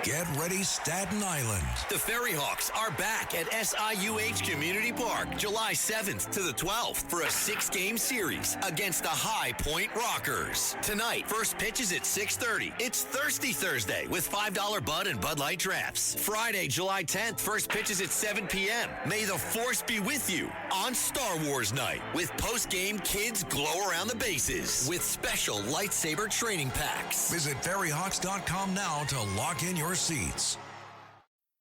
Get ready, Staten Island. The Ferry Hawks are back at SIUH Community Park July 7th to the 12th for a 6-game series against the High Point Rockers. Tonight, first pitch is at 6:30. It's Thirsty Thursday with $5 Bud and Bud Light Drafts. Friday, July 10th, first pitch is at 7 p.m. May the Force be with you on Star Wars Night with post-game kids glow around the bases with special lightsaber training packs. Visit ferryhawks.com now to lock in your seats.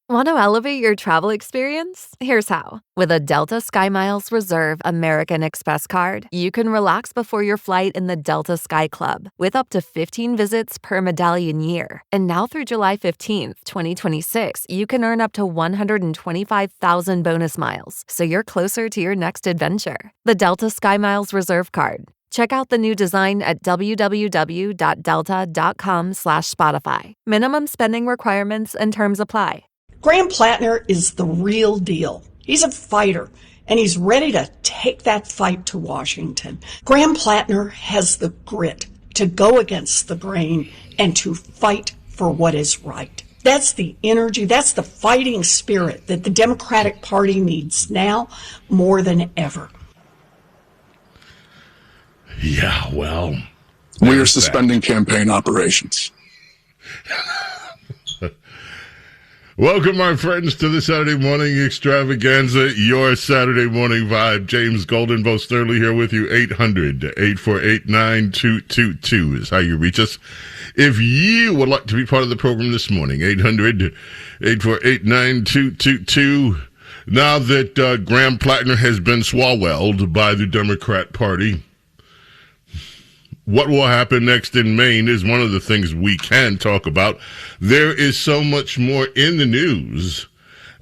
Want to elevate your travel experience? Here's how. With a Delta SkyMiles Reserve American Express card, you can relax before your flight in the Delta Sky Club with up to 15 visits per medallion year. And now through July 15th, 2026, you can earn up to 125,000 bonus miles, so you're closer to your next adventure. The Delta SkyMiles Reserve card. Check out the new design at www.delta.com/Spotify. Minimum spending requirements and terms apply. Graham Plattner is the real deal. He's a fighter, and he's ready to take that fight to Washington. Graham Plattner has the grit to go against the grain and to fight for what is right. That's the energy, that's the fighting spirit that the Democratic Party needs now more than ever. Yeah, well, we are suspending campaign operations. Welcome, my friends, to the Saturday morning extravaganza, your Saturday morning vibe. James Golden, Bo Sterling here with you. 800-848-9222 is how you reach us. If you would like to be part of the program this morning, 800-848-9222. Now that Graham Plattner has been swallowed by the Democrat Party, what will happen next in Maine is one of the things we can talk about. There is so much more in the news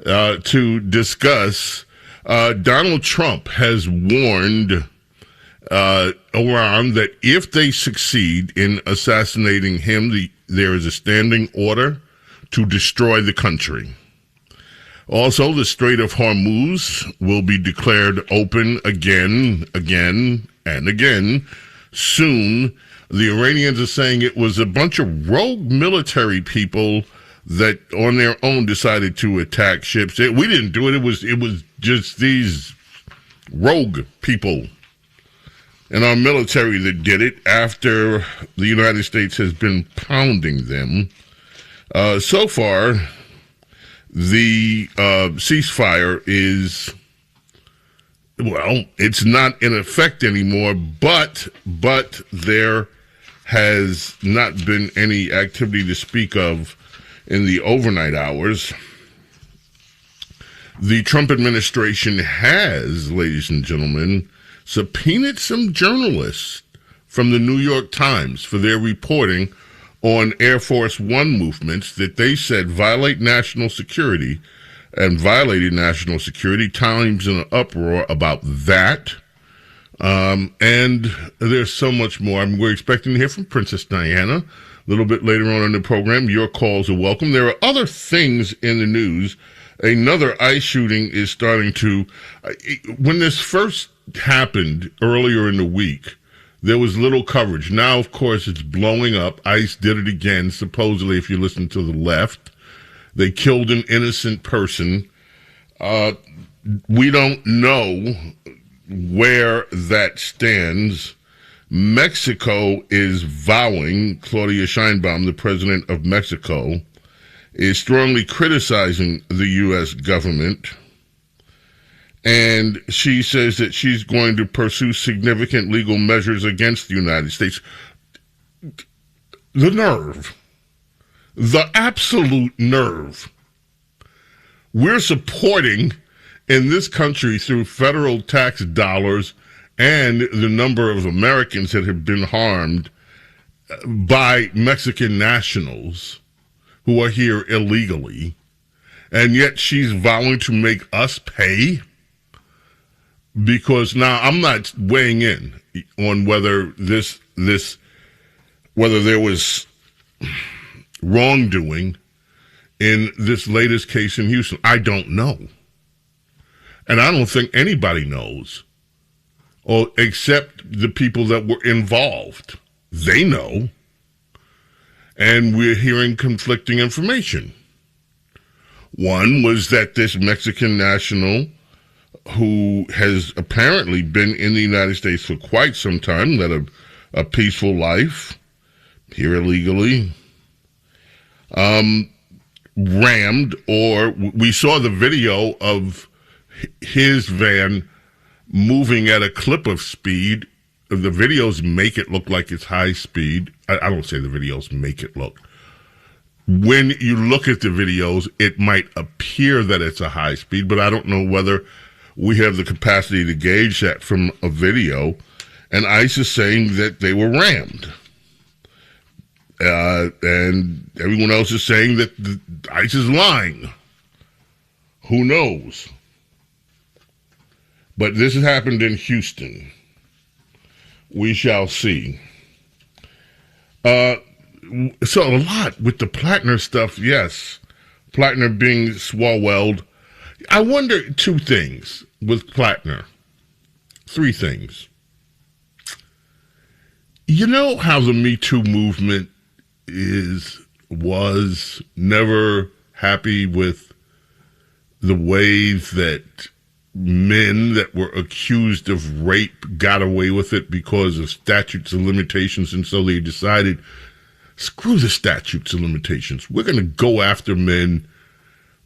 to discuss. Donald Trump has warned Iran that if they succeed in assassinating him, there is a standing order to destroy the country. Also, the Strait of Hormuz will be declared open again and again. Soon, the Iranians are saying it was a bunch of rogue military people that on their own decided to attack ships. We didn't do it. It was just these rogue people in our military that did it after the United States has been pounding them. So far, the ceasefire is... well, it's not in effect anymore, but there has not been any activity to speak of in the overnight hours. The Trump administration has, ladies and gentlemen, subpoenaed some journalists from the New York Times for their reporting on Air Force One movements that they said violate national security and violated national security. Times in an uproar about that. And there's so much more. We're expecting to hear from Princess Diana a little bit later on in the program. Your calls are welcome. There are other things in the news. Another ICE shooting is starting to... when this first happened earlier in the week, there was little coverage. Now, of course, it's blowing up. ICE did it again, supposedly, if you listen to the left. They killed an innocent person. We don't know where that stands. Mexico is vowing, Claudia Sheinbaum, the president of Mexico, is strongly criticizing the U.S. government. And she says that she's going to pursue significant legal measures against the United States. The nerve. The absolute nerve. We're supporting in this country through federal tax dollars and the number of Americans that have been harmed by Mexican nationals who are here illegally, and yet she's vowing to make us pay. Because now I'm not weighing in on whether whether there was wrongdoing in this latest case in Houston. I don't know. And I don't think anybody knows, except the people that were involved. They know. and we're hearing conflicting information. One was that this Mexican national, who has apparently been in the United States for quite some time, led a peaceful life here illegally, rammed, or we saw the video of his van moving at a clip of speed. The videos make it look like it's high speed. I don't say the videos make it look. When you look at the videos, it might appear that it's a high speed, but I don't know whether we have the capacity to gauge that from a video. And ICE is saying that they were rammed. And everyone else is saying that ICE is lying. Who knows? But this has happened in Houston. We shall see. So a lot with the Plattner stuff, yes. Plattner being swallowed. I wonder two things with Plattner. Three things. You know how the Me Too movement was never happy with the ways that men that were accused of rape got away with it because of statutes of limitations, and so they decided, screw the statutes of limitations. We're going to go after men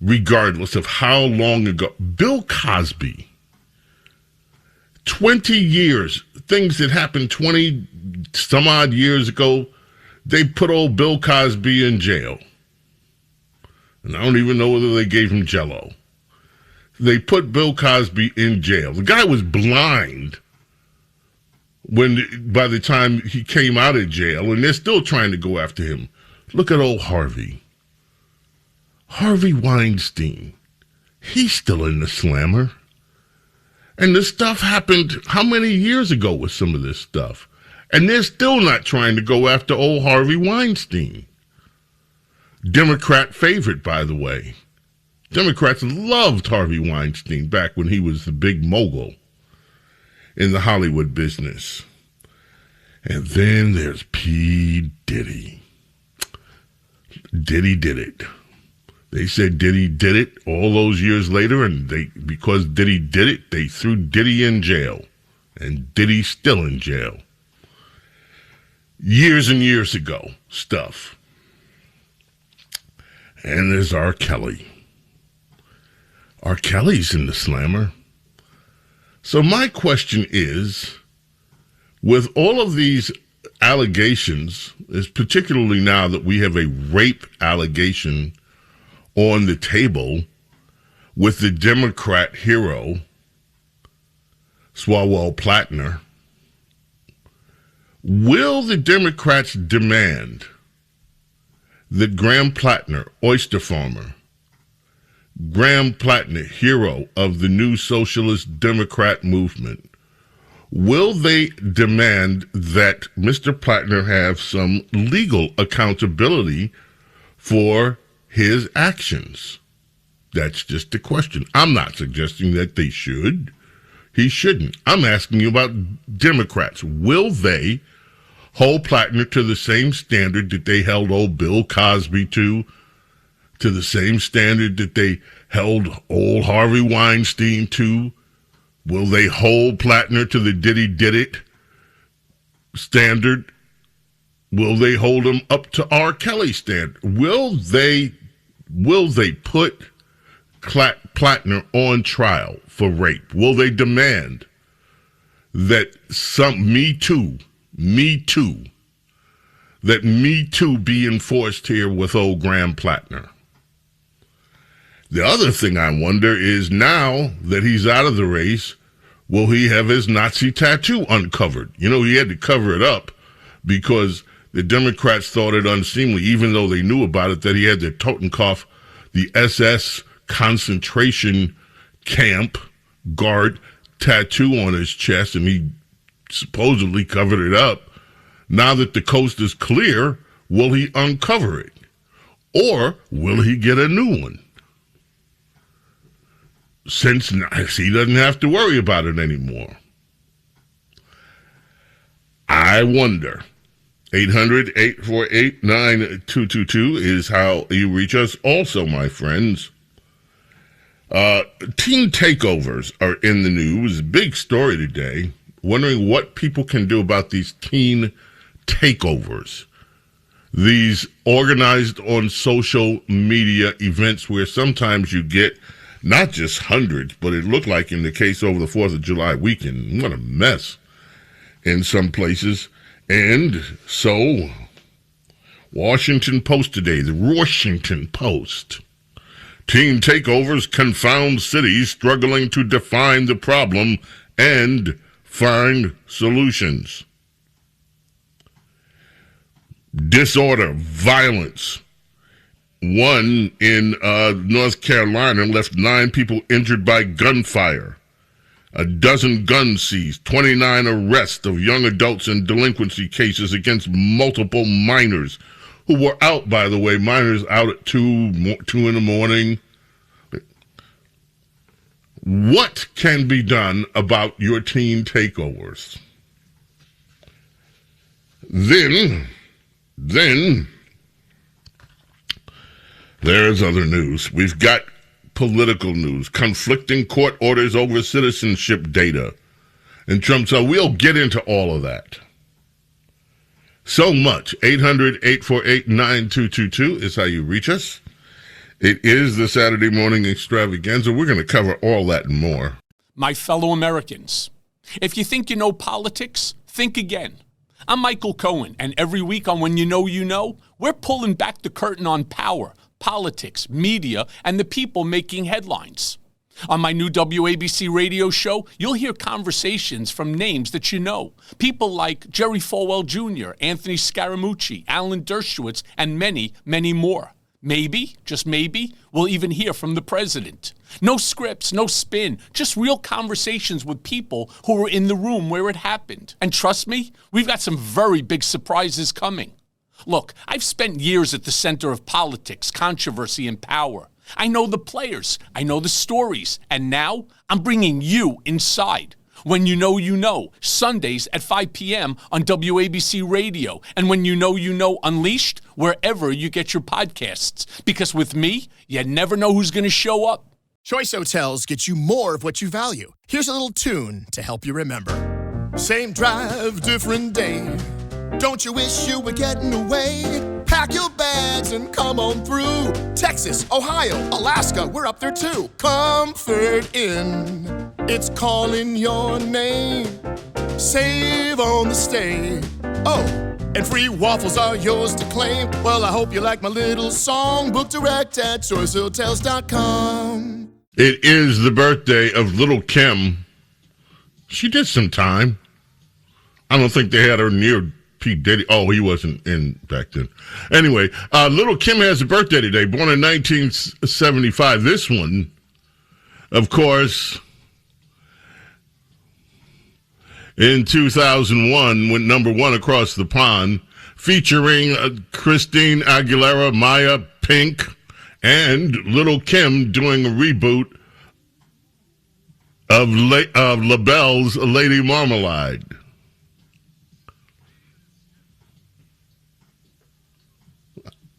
regardless of how long ago. Bill Cosby, 20 years, things that happened 20 some odd years ago, they put old Bill Cosby in jail. And I don't even know whether they gave him Jell-O. They put Bill Cosby in jail. The guy was blind by the time he came out of jail, and they're still trying to go after him. Look at old Harvey. Harvey Weinstein. He's still in the slammer. And this stuff happened how many years ago with some of this stuff? And they're still not trying to go after old Harvey Weinstein. Democrat favorite, by the way. Democrats loved Harvey Weinstein back when he was the big mogul in the Hollywood business. And then there's P. Diddy. Diddy did it. They said Diddy did it all those years later, and because Diddy did it, they threw Diddy in jail. And Diddy's still in jail. Years and years ago stuff. And there's R. Kelly. R. Kelly's in the slammer. So my question is, with all of these allegations, is particularly now that we have a rape allegation on the table with the Democrat hero, Swalwell Plattner, will the Democrats demand that Graham Plattner, oyster farmer, Graham Plattner, hero of the new socialist Democrat movement, will they demand that Mr. Plattner have some legal accountability for his actions? That's just a question. I'm not suggesting that they should. He shouldn't. I'm asking you about Democrats. Will they hold Plattner to the same standard that they held old Bill Cosby to the same standard that they held old Harvey Weinstein to? Will they hold Plattner to the Diddy Did It standard? Will they hold him up to R. Kelly standard? Will they put Plattner on trial for rape? Will they demand that Me Too, that Me Too be enforced here with old Graham Plattner? The other thing I wonder is, now that he's out of the race, will he have his Nazi tattoo uncovered? You know, he had to cover it up because the Democrats thought it unseemly, even though they knew about it, that he had the Totenkopf, the SS concentration camp guard tattoo on his chest, and he supposedly covered it up. Now that the coast is clear, will he uncover it? Or will he get a new one? Since he doesn't have to worry about it anymore. I wonder 800-848-9222 is how you reach us. Also, my friends, teen takeovers are in the news. Big story today. Wondering what people can do about these teen takeovers. These organized on social media events where sometimes you get not just hundreds, but it looked like in the case over the 4th of July weekend, what a mess in some places. And so, Washington Post today, the Washington Post. Teen takeovers confound cities struggling to define the problem and find solutions. Disorder, violence. One in North Carolina left 9 people injured by gunfire. A dozen guns seized, 29 arrests of young adults in delinquency cases against multiple minors who were out, by the way, minors out at 2 in the morning. What can be done about your teen takeovers? Then there's other news. We've got political news, conflicting court orders over citizenship data. And Trump, so we'll get into all of that. So much. 800-848-9222 is how you reach us. It is the Saturday morning extravaganza. We're going to cover all that and more. My fellow Americans, if you think you know politics, think again. I'm Michael Cohen, and every week on When You Know, we're pulling back the curtain on power, politics, media, and the people making headlines. On my new WABC radio show, you'll hear conversations from names that you know. People like Jerry Falwell Jr., Anthony Scaramucci, Alan Dershowitz, and many, many more. Maybe, just maybe, we'll even hear from the president. No scripts, no spin, just real conversations with people who were in the room where it happened. And trust me, we've got some very big surprises coming. Look, I've spent years at the center of politics, controversy, and power. I know the players, I know the stories, and now I'm bringing you inside. When You Know, Sundays at 5 p.m. on WABC Radio. And When You Know Unleashed, wherever you get your podcasts. Because with me, you never know who's going to show up. Choice Hotels get you more of what you value. Here's a little tune to help you remember. Same drive, different day. Don't you wish you were getting away? Pack your bags and come on through. Texas, Ohio, Alaska, we're up there too. Comfort Inn, it's calling your name. Save on the stay. Oh, and free waffles are yours to claim. Well, I hope you like my little song. Book direct at choicehotels.com. It is the birthday of Little Kim. She did some time. I don't think they had her near Pete Diddy. Oh, he wasn't in back then. Anyway, Little Kim has a birthday today, born in 1975. This one, of course, in 2001, went number 1 across the pond, featuring Christine Aguilera, Maya, Pink, and Little Kim doing a reboot of LaBelle's Lady Marmalade.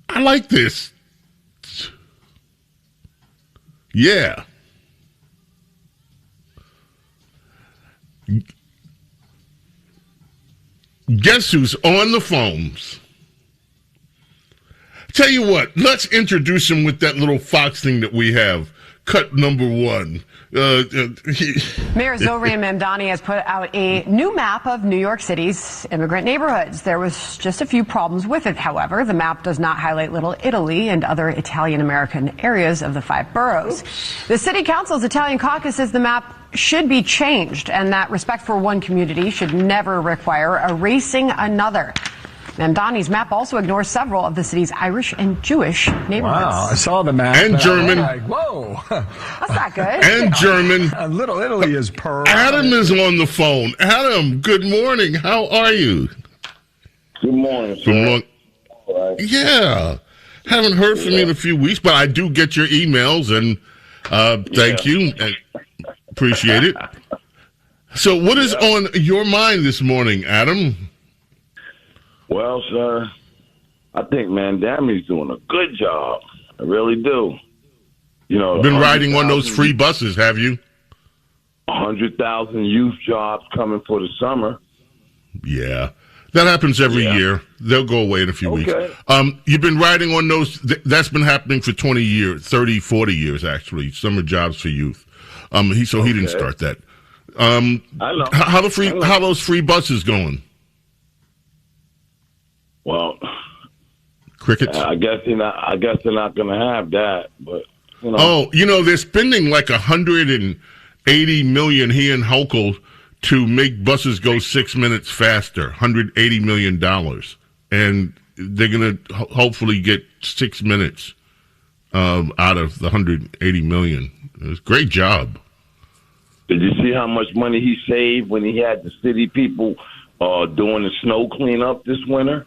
I like this. Yeah. Guess who's on the phones? Tell you what, let's introduce him with that little Fox thing that we have. Cut number 1. Mayor Zohran Mamdani has put out a new map of New York City's immigrant neighborhoods. There was just a few problems with it, however. The map does not highlight Little Italy and other Italian-American areas of the 5 boroughs. The City Council's Italian caucus says the map should be changed and that respect for one community should never require erasing another. Mamdani's map also ignores several of the city's Irish and Jewish neighborhoods. Wow, I saw the map. And German. Like, whoa. That's not good. And German. Little Italy is per. Adam is on the phone. Adam, good morning. How are you? Good morning, sir. Good morning. Right. Yeah. Haven't heard from you in a few weeks, but I do get your emails, and thank you. Appreciate it. So what is on your mind this morning, Adam? Well, sir, I think Mandami's doing a good job. I really do. You know, been riding on those free buses, have you? 100,000 youth jobs coming for the summer. Yeah. That happens every year. They'll go away in a few weeks. You've been riding on those. That's been happening for 20 years, 30, 40 years, actually. Summer jobs for youth. He didn't start that. I know. How those free buses going? Well, crickets. I guess they're not going to have that. But they're spending like $180 million here in Hochul to make buses go 6 minutes faster. $180 million, and they're going to hopefully get 6 minutes out of the $180 million. It was a great job. Did you see how much money he saved when he had the city people doing the snow cleanup this winter?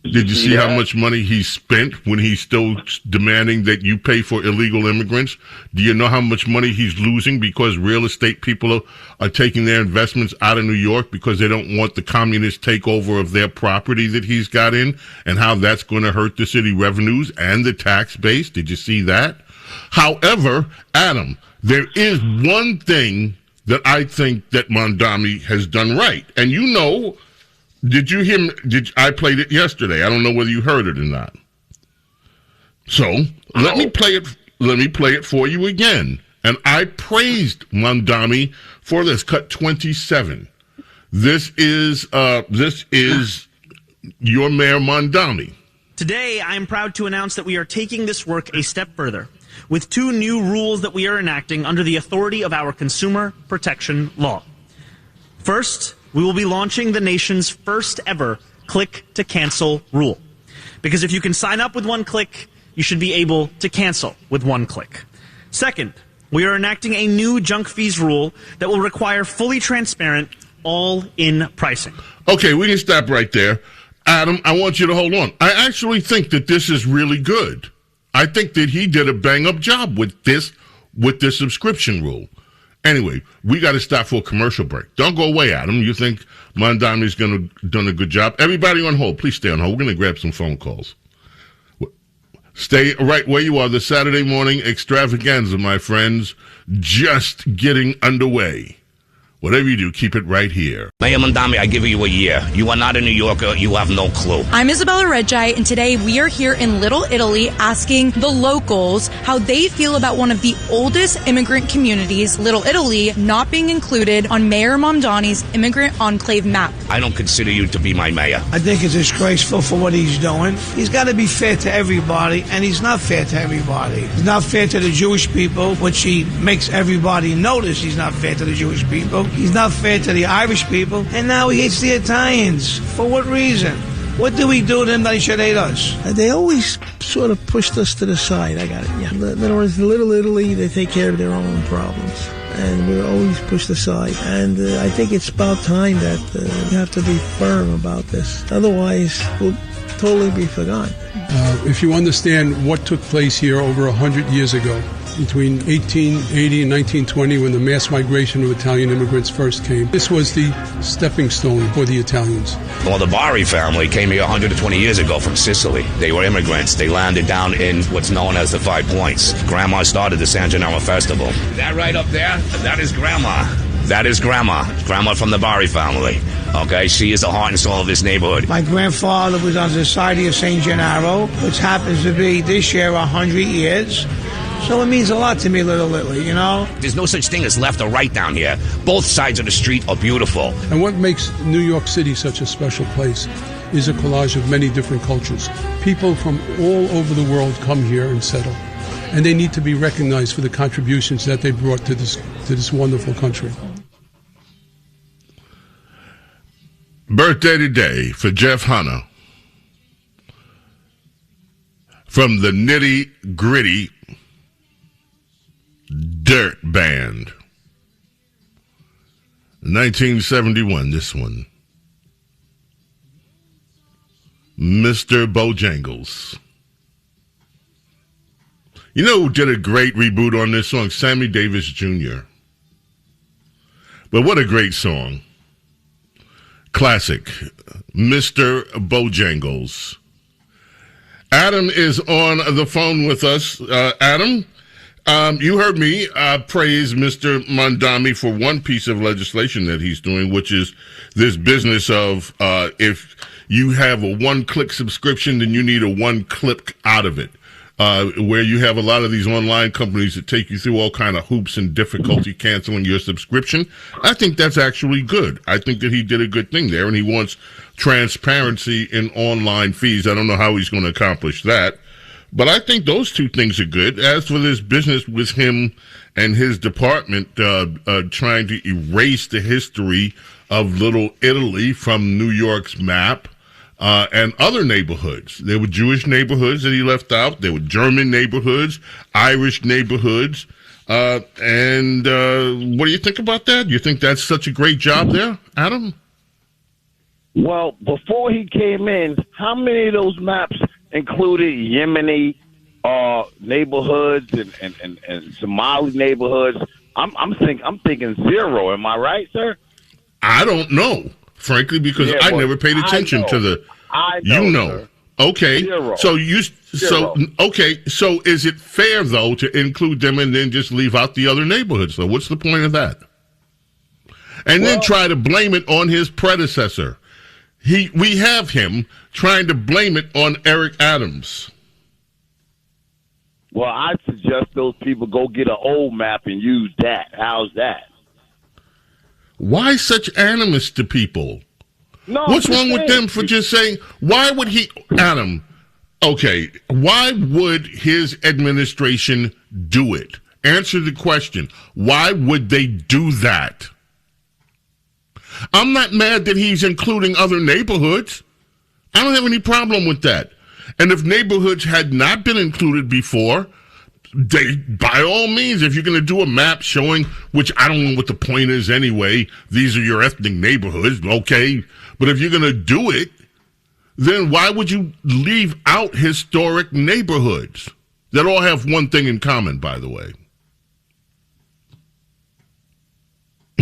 Did you see how much money he spent when he's still demanding that you pay for illegal immigrants? Do you know how much money he's losing because real estate people are taking their investments out of New York because they don't want the communist takeover of their property that he's got in, and how that's going to hurt the city revenues and the tax base? Did you see that? However, Adam, there is one thing that I think that Mondami has done right. And you know, I played it yesterday. I don't know whether you heard it or not. So let me play it for you again. And I praised Mondami for this. Cut 27. This is your Mayor Mondami. Today, I am proud to announce that we are taking this work a step further with 2 new rules that we are enacting under the authority of our Consumer Protection Law. First, we will be launching the nation's first ever click-to-cancel rule. Because if you can sign up with one click, you should be able to cancel with one click. Second, we are enacting a new junk fees rule that will require fully transparent, all-in pricing. Okay, we can stop right there. Adam, I want you to hold on. I actually think that this is really good. I think that he did a bang-up job with this subscription rule. Anyway, we got to stop for a commercial break. Don't go away, Adam. You think Mondami's done a good job? Everybody on hold, please stay on hold. We're going to grab some phone calls. Stay right where you are. The Saturday morning extravaganza, my friends, just getting underway. Whatever you do, keep it right here. Mayor Mondami, I give you a year. You are not a New Yorker. You have no clue. I'm Isabella Reggi, and today we are here in Little Italy asking the locals how they feel about one of the oldest immigrant communities, Little Italy, not being included on Mayor Mondani's Immigrant Enclave map. I don't consider you to be my mayor. I think it's disgraceful for what he's doing. He's got to be fair to everybody, and he's not fair to everybody. He's not fair to the Jewish people, which he makes everybody notice he's not fair to the Jewish people. He's not fair to the Irish people, and now he hates the Italians. For what reason? What do we do to him that he should hate us? They always sort of pushed us to the side. I got it, yeah. In other words, Little Italy, they take care of their own problems. And we're always pushed aside. And I think it's about time that we have to be firm about this. Otherwise, we'll totally be forgotten. If you understand what took place here over 100 years ago, between 1880 and 1920, when the mass migration of Italian immigrants first came, this was the stepping stone for the Italians. Well, the Bari family came here 120 years ago from Sicily. They were immigrants. They landed down in what's known as the 5 Points. Grandma started the San Gennaro Festival. That right up there, that is Grandma. That is Grandma. Grandma from the Bari family. Okay, she is the heart and soul of this neighborhood. My grandfather was on the Society of St. Gennaro, which happens to be this year 100 years. So it means a lot to me, Little Italy, you know? There's no such thing as left or right down here. Both sides of the street are beautiful. And what makes New York City such a special place is a collage of many different cultures. People from all over the world come here and settle. And they need to be recognized for the contributions that they brought to this wonderful country. Birthday today for Jeff Hunter from the Nitty Gritty Dirt Band. 1971, this one. Mr. Bojangles. You know who did a great reboot on this song? Sammy Davis Jr. But what a great song. Classic, Mr. Bojangles. Adam is on the phone with us. Adam, you heard me praise Mr. Mamdani for one piece of legislation that he's doing, which is this business of if you have a one-click subscription, then you need a one-click out of it. Where you have a lot of these online companies that take you through all kind of hoops and difficulty canceling your subscription. I think that's actually good. I think that he did a good thing there, and he wants transparency in online fees. I don't know how he's going to accomplish that, but I think those two things are good. As for this business with him and his department trying to erase the history of Little Italy from New York's map, and other neighborhoods. There were Jewish neighborhoods that he left out. There were German neighborhoods, Irish neighborhoods. And what do you think about that? You think that's such a great job there, Adam? Well, before he came in, how many of those maps included Yemeni neighborhoods and Somali neighborhoods? I'm thinking zero. Am I right, sir? I don't know, frankly, because I never paid attention to the. I know. Sir. Okay. Zero. So Zero. So is it fair though to include them and then just leave out the other neighborhoods? So what's the point of that? And then try to blame it on his predecessor. We have him trying to blame it on Eric Adams. Well, I suggest those people go get an old map and use that. How's that? Why such animus to people? No, what's wrong with them for just saying, why would he, Adam, okay, why would his administration do it? Answer the question. Why would they do that? I'm not mad that he's including other neighborhoods. I don't have any problem with that. And if neighborhoods had not been included before, they, by all means, if you're going to do a map showing, which I don't know what the point is anyway, these are your ethnic neighborhoods, okay, but if you're going to do it, then why would you leave out historic neighborhoods that all have one thing in common, by the way?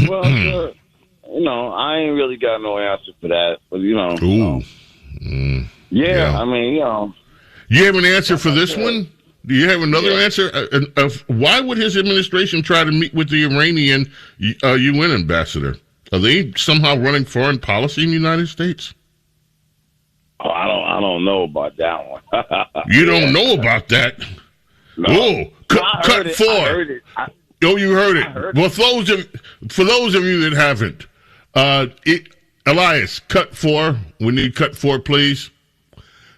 Well, I ain't really got no answer for that, but, Ooh. Yeah, I mean, You have an answer for this one? Do you have another answer? Why would his administration try to meet with the Iranian UN ambassador? Are they somehow running foreign policy in the United States? Oh, I don't know about that one. You don't know about that? No. Oh, cut it. 4. I heard it. You heard it. Well, for those of you that haven't, Elias, cut 4. We need cut 4, please.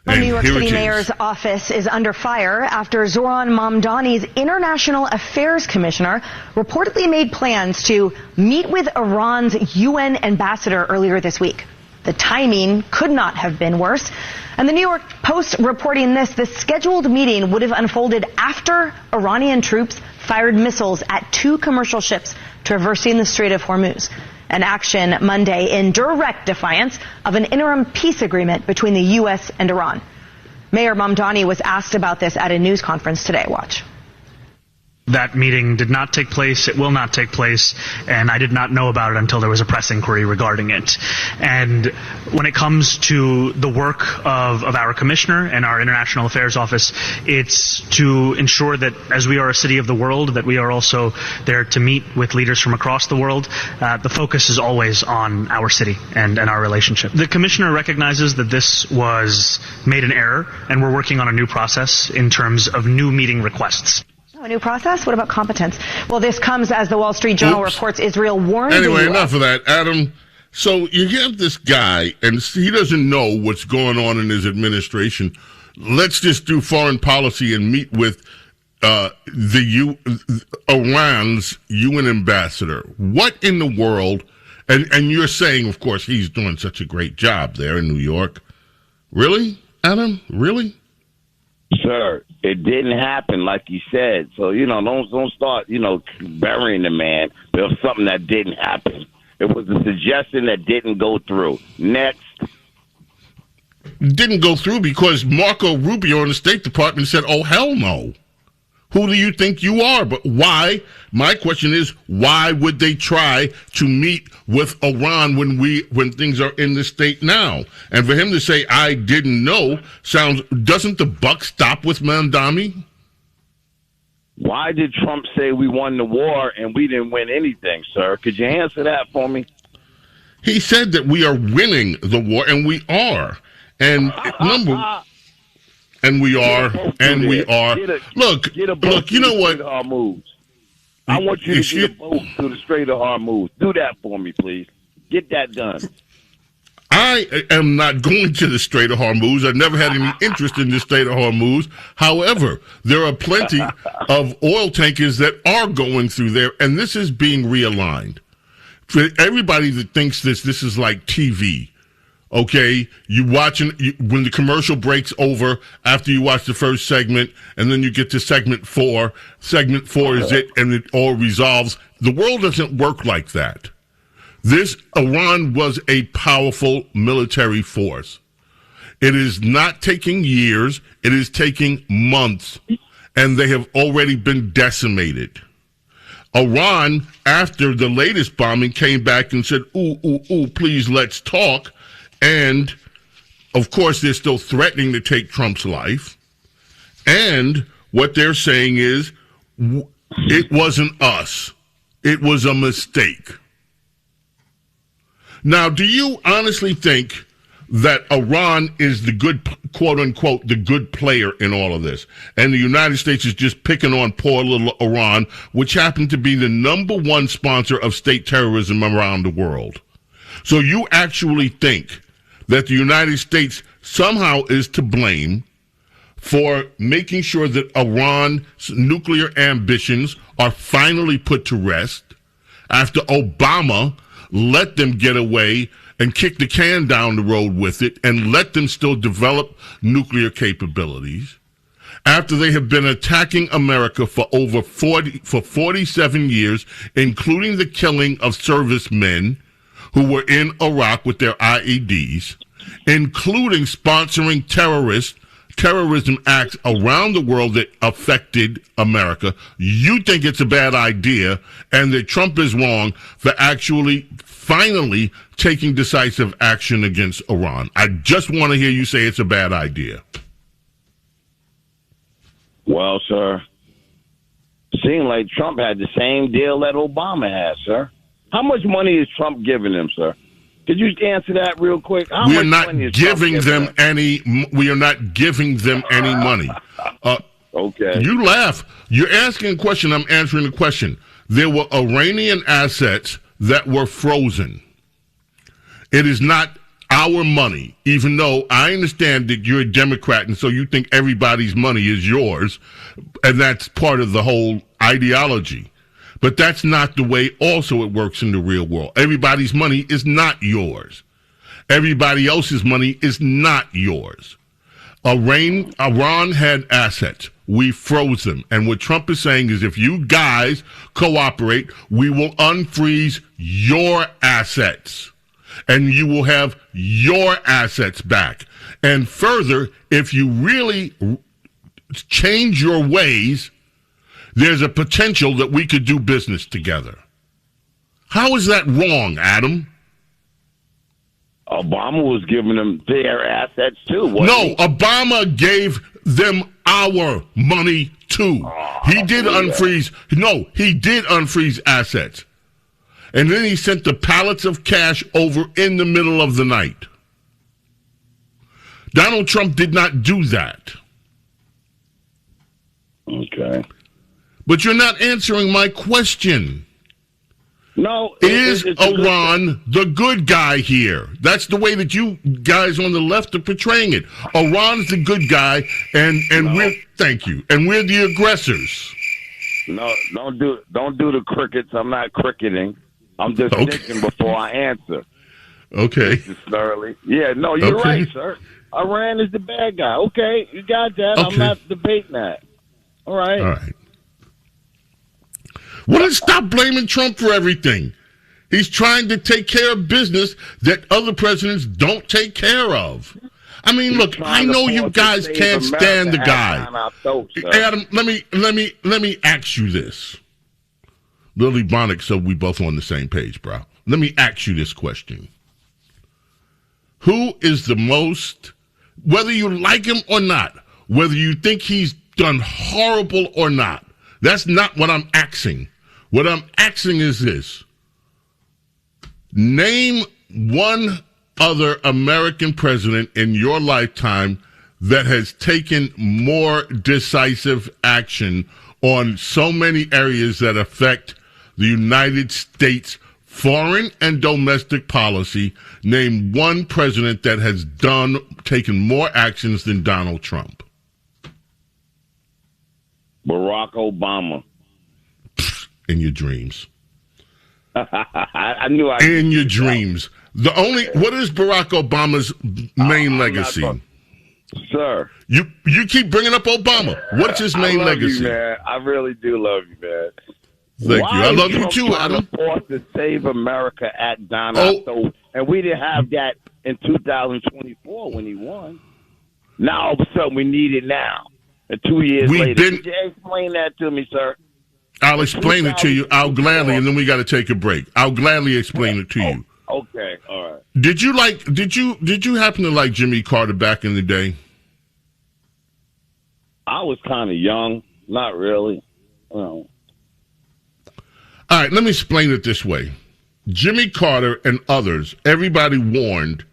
The New York City Mayor's office is under fire after Zoran Mamdani's International Affairs Commissioner reportedly made plans to meet with Iran's UN ambassador earlier this week. The timing could not have been worse. And the New York Post reporting this, the scheduled meeting would have unfolded after Iranian troops fired missiles at 2 commercial ships traversing the Strait of Hormuz. An action Monday in direct defiance of an interim peace agreement between the U.S. and Iran. Mayor Mamdani was asked about this at a news conference today. Watch. That meeting did not take place. It will not take place. And I did not know about it until there was a press inquiry regarding it. And when it comes to the work of our commissioner and our International Affairs Office, it's to ensure that as we are a city of the world, that we are also there to meet with leaders from across the world. The focus is always on our city and our relationship. The commissioner recognizes that this was made an error, and we're working on a new process in terms of new meeting requests. A new process? What about competence? Well, this comes as the Wall Street Journal reports Israel warned Anyway, enough of that, Adam. So you have this guy, and he doesn't know what's going on in his administration. Let's just do foreign policy and meet with Iran's UN ambassador. What in the world? And you're saying, of course, he's doing such a great job there in New York. Really, Adam? Really? Sir, it didn't happen like you said. So, don't start, burying the man. There was something that didn't happen. It was a suggestion that didn't go through. Next. Didn't go through because Marco Rubio in the State Department said, oh, hell no. Who do you think you are? But why? My question is, why would they try to meet with Iran when things are in the state now? And for him to say, I didn't know, doesn't the buck stop with Mamdani? Why did Trump say we won the war and we didn't win anything, sir? Could you answer that for me? He said that we are winning the war, and we are. And we are. Look, you know what? I want you to get a boat to the Strait of Hormuz. Do that for me, please. Get that done. I am not going to the Strait of Hormuz. I've never had any interest in the Strait of Hormuz. However, there are plenty of oil tankers that are going through there, and this is being realigned. For everybody that thinks this is like TV, okay? You watching when the commercial breaks over after you watch the first segment, and then you get to segment 4. Segment 4 is it, and it all resolves. The world doesn't work like that. Iran was a powerful military force. It is not taking years. It is taking months, and they have already been decimated. Iran, after the latest bombing, came back and said, ooh, please, let's talk. And, of course, they're still threatening to take Trump's life. And what they're saying is, it wasn't us. It was a mistake. Now, do you honestly think that Iran is the good, quote-unquote, the good player in all of this? And the United States is just picking on poor little Iran, which happened to be the number one sponsor of state terrorism around the world. So you actually think that the United States somehow is to blame for making sure that Iran's nuclear ambitions are finally put to rest after Obama let them get away and kick the can down the road with it and let them still develop nuclear capabilities after they have been attacking America for 47 years, including the killing of servicemen who were in Iraq with their IEDs, including sponsoring terrorism acts around the world that affected America. You think it's a bad idea and that Trump is wrong for actually finally taking decisive action against Iran. I just want to hear you say it's a bad idea. Well, sir, seemed like Trump had the same deal that Obama had, sir. How much money is Trump giving them, sir? Could you answer that real quick? We are not giving them any. We are not giving them any money. Okay. You laugh. You're asking a question. I'm answering the question. There were Iranian assets that were frozen. It is not our money, even though I understand that you're a Democrat and so you think everybody's money is yours, and that's part of the whole ideology. But that's not the way also it works in the real world. Everybody's money is not yours. Everybody else's money is not yours. Iran had assets. We froze them. And what Trump is saying is if you guys cooperate, we will unfreeze your assets. And you will have your assets back. And further, if you really change your ways, there's a potential that we could do business together. How is that wrong, Adam? Obama was giving them their assets too. No, Obama gave them our money too. He did unfreeze. No, he did unfreeze assets. And then he sent the pallets of cash over in the middle of the night. Donald Trump did not do that. Okay. But you're not answering my question. No. Is Iran the good guy here? That's the way that you guys on the left are portraying it. Iran's the good guy, and thank you. And we're the aggressors. No, don't do the crickets. I'm not cricketing. I'm just thinking before I answer. Okay. Mr. Snurley. Yeah, no, you're right, sir. Iran is the bad guy. Okay, you got that. Okay. I'm not debating that. All right. All right. Well, stop blaming Trump for everything. He's trying to take care of business that other presidents don't take care of. I mean, look, I know you guys can't stand the guy. Adam, let me ask you this. Lily Bonnick said we both on the same page, bro. Let me ask you this question. Who is the most, whether you like him or not, whether you think he's done horrible or not, that's not what I'm asking. What I'm asking is this. Name one other American president in your lifetime that has taken more decisive action on so many areas that affect the United States foreign and domestic policy. Name one president that has taken more actions than Donald Trump. Barack Obama. In your dreams. I knew I in your dreams. What is Barack Obama's main legacy? Sir. You keep bringing up Obama. What's his main legacy? You, man. I really do love you, man. Thank you. I love you too, Adam. Forced to save America at Donald, and we didn't have that in 2024 when he won. Now all of a sudden we need it now. And 2 years later, could you explain that to me, sir? I'll explain it to you. I'll gladly, and then we got to take a break. I'll gladly explain it to you. Okay, all right. Did you happen to like Jimmy Carter back in the day? I was kind of young, not really. No. All right, let me explain it this way. Jimmy Carter and others, everybody warned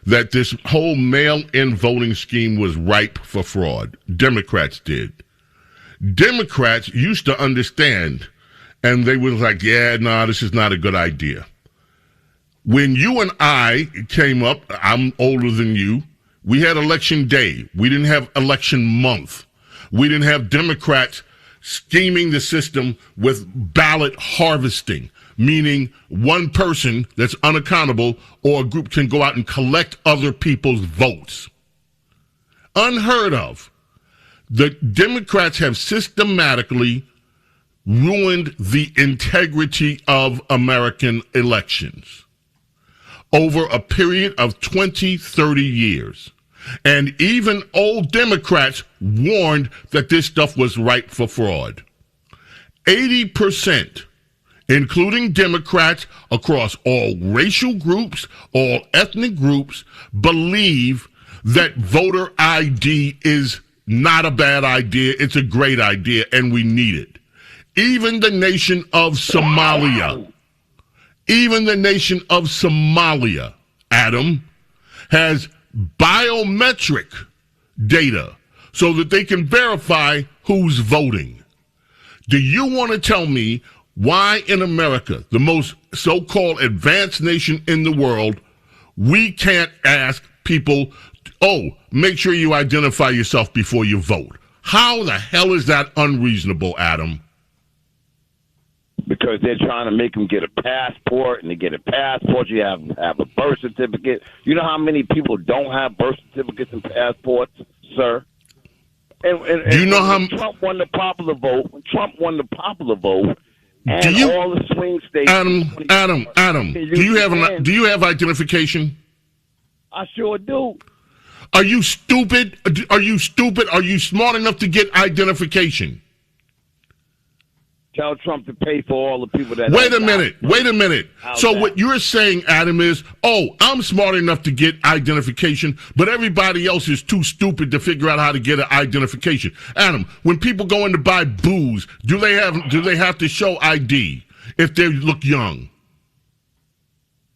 that this whole mail-in voting scheme was ripe for fraud. Democrats did. Democrats used to understand, and they were like, yeah, no, this is not a good idea. When you and I came up, I'm older than you, we had election day. We didn't have election month. We didn't have Democrats scheming the system with ballot harvesting, meaning one person that's unaccountable or a group can go out and collect other people's votes. Unheard of. The Democrats have systematically ruined the integrity of American elections over a period of 20, 30 years. And even old Democrats warned that this stuff was ripe for fraud. 80%, including Democrats across all racial groups, all ethnic groups, believe that voter ID is not a bad idea. It's a great idea, and we need it. Even the nation of Somalia, Adam, has biometric data so that they can verify who's voting. Do you want to tell me why in America, the most so-called advanced nation in the world, we can't ask people, make sure you identify yourself before you vote? How the hell is that unreasonable, Adam? Because they're trying to make them get a passport, and to get a passport, you have to have a birth certificate. You know how many people don't have birth certificates and passports, sir? And do you know how Trump won the popular vote? When Trump won the popular vote, and all the swing states. Adam, do you have identification? I sure do. Are you stupid? Are you smart enough to get identification? Tell Trump to pay for all the people that... Wait a minute. So what you're saying, Adam, is, I'm smart enough to get identification, but everybody else is too stupid to figure out how to get an identification. Adam, when people go in to buy booze, do they have to show ID if they look young?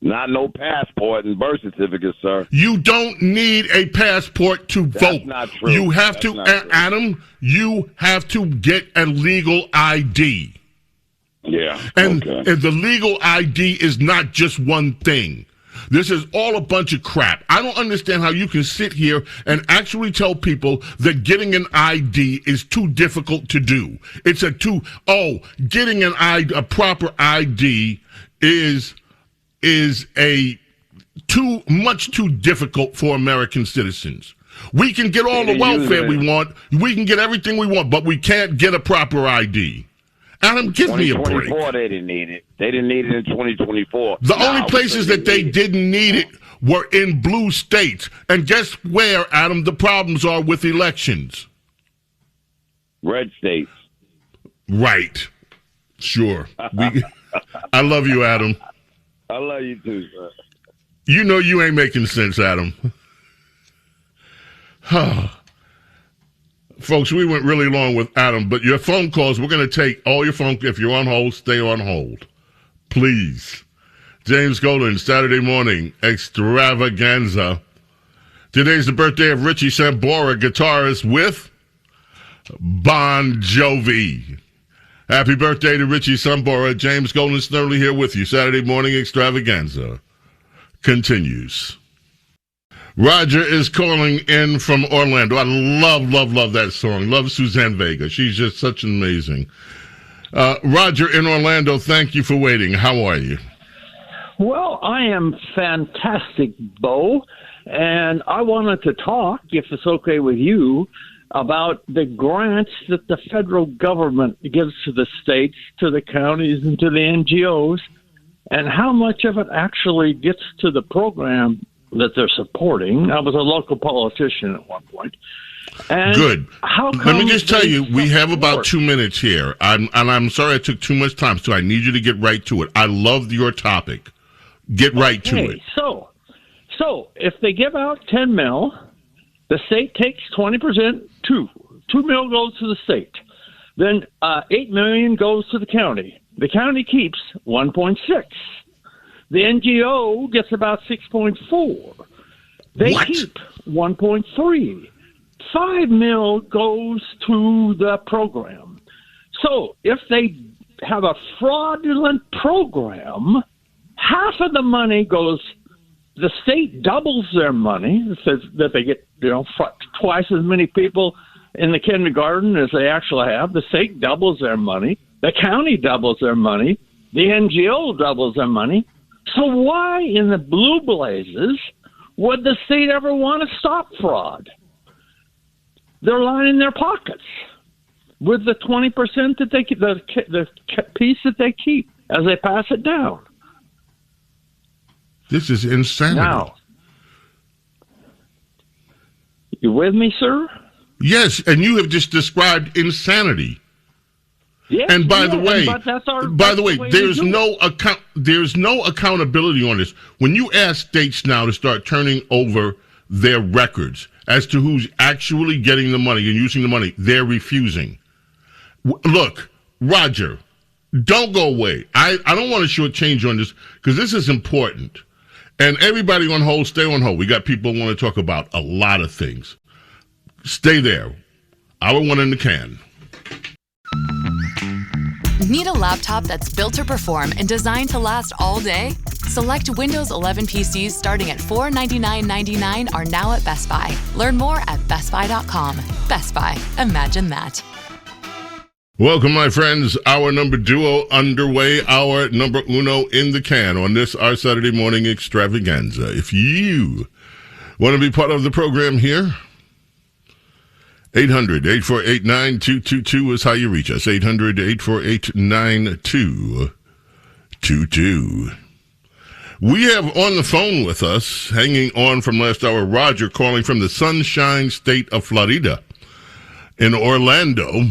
Not no passport and birth certificate, sir. You don't need a passport to vote. That's not true. You have Adam, you have to get a legal ID. Yeah. And the legal ID is not just one thing. This is all a bunch of crap. I don't understand how you can sit here and actually tell people that getting an ID is too difficult to do. It's getting a proper ID is much too difficult for American citizens. We can get all the welfare we want. We can get everything we want, but we can't get a proper ID. Adam, give me a break. 2024, they didn't need it. They didn't need it in 2024. The only places that they didn't need it were in blue states. And guess where, Adam, the problems are with elections? Red states. Right. Sure. I love you, Adam. I love you too, sir. You know you ain't making sense, Adam. Folks, we went really long with Adam, but your phone calls, we're going to take all your phone. If you're on hold, stay on hold. Please. James Golden, Saturday morning extravaganza. Today's the birthday of Richie Sambora, guitarist with Bon Jovi. Happy birthday to Richie Sambora. James Golden Snurley here with you. Saturday morning extravaganza continues. Roger is calling in from Orlando. I love that song. Love Suzanne Vega. She's just such an amazing. Roger in Orlando, thank you for waiting. How are you? Well, I am fantastic, Bo, and I wanted to talk, if it's okay with you, about the grants that the federal government gives to the states, to the counties, and to the NGOs, and how much of it actually gets to the program that they're supporting. I was a local politician at one point. And good. Let me just tell you, we have about 2 minutes here. I'm sorry I took too much time, so I need you to get right to it. I love your topic. Get right to it. So if they give out 10 mil, the state takes 20%, 2 mil goes to the state. Then 8 million goes to the county. The county keeps 1.6. The NGO gets about 6.4. They keep 1.3. 5 mil goes to the program. So if they have a fraudulent program, half of the money goes, the state doubles their money. It says that they get, twice as many people in the kindergarten as they actually have. The state doubles their money. The county doubles their money. The NGO doubles their money. So why in the blue blazes would the state ever want to stop fraud? They're lining their pockets with the 20% that they the piece that they keep as they pass it down. This is insanity. Now, you with me, sir? Yes, and you have just described insanity. Yes, and by the way, there's no accountability on this. When you ask states now to start turning over their records as to who's actually getting the money and using the money, they're refusing. Look, Roger, don't go away. I don't want to shortchange on this because this is important. And everybody on hold, stay on hold. We got people who want to talk about a lot of things. Stay there. Hour one in the can. Need a laptop that's built to perform and designed to last all day? Select Windows 11 PCs starting at $499.99 are now at Best Buy. Learn more at bestbuy.com. Best Buy. Imagine that. Welcome, my friends. Our number duo underway. Our number uno in the can on this, our Saturday morning extravaganza. If you want to be part of the program here, 800-848-9222 is how you reach us. 800-848-9222. We have on the phone with us, hanging on from last hour, Roger calling from the Sunshine State of Florida in Orlando.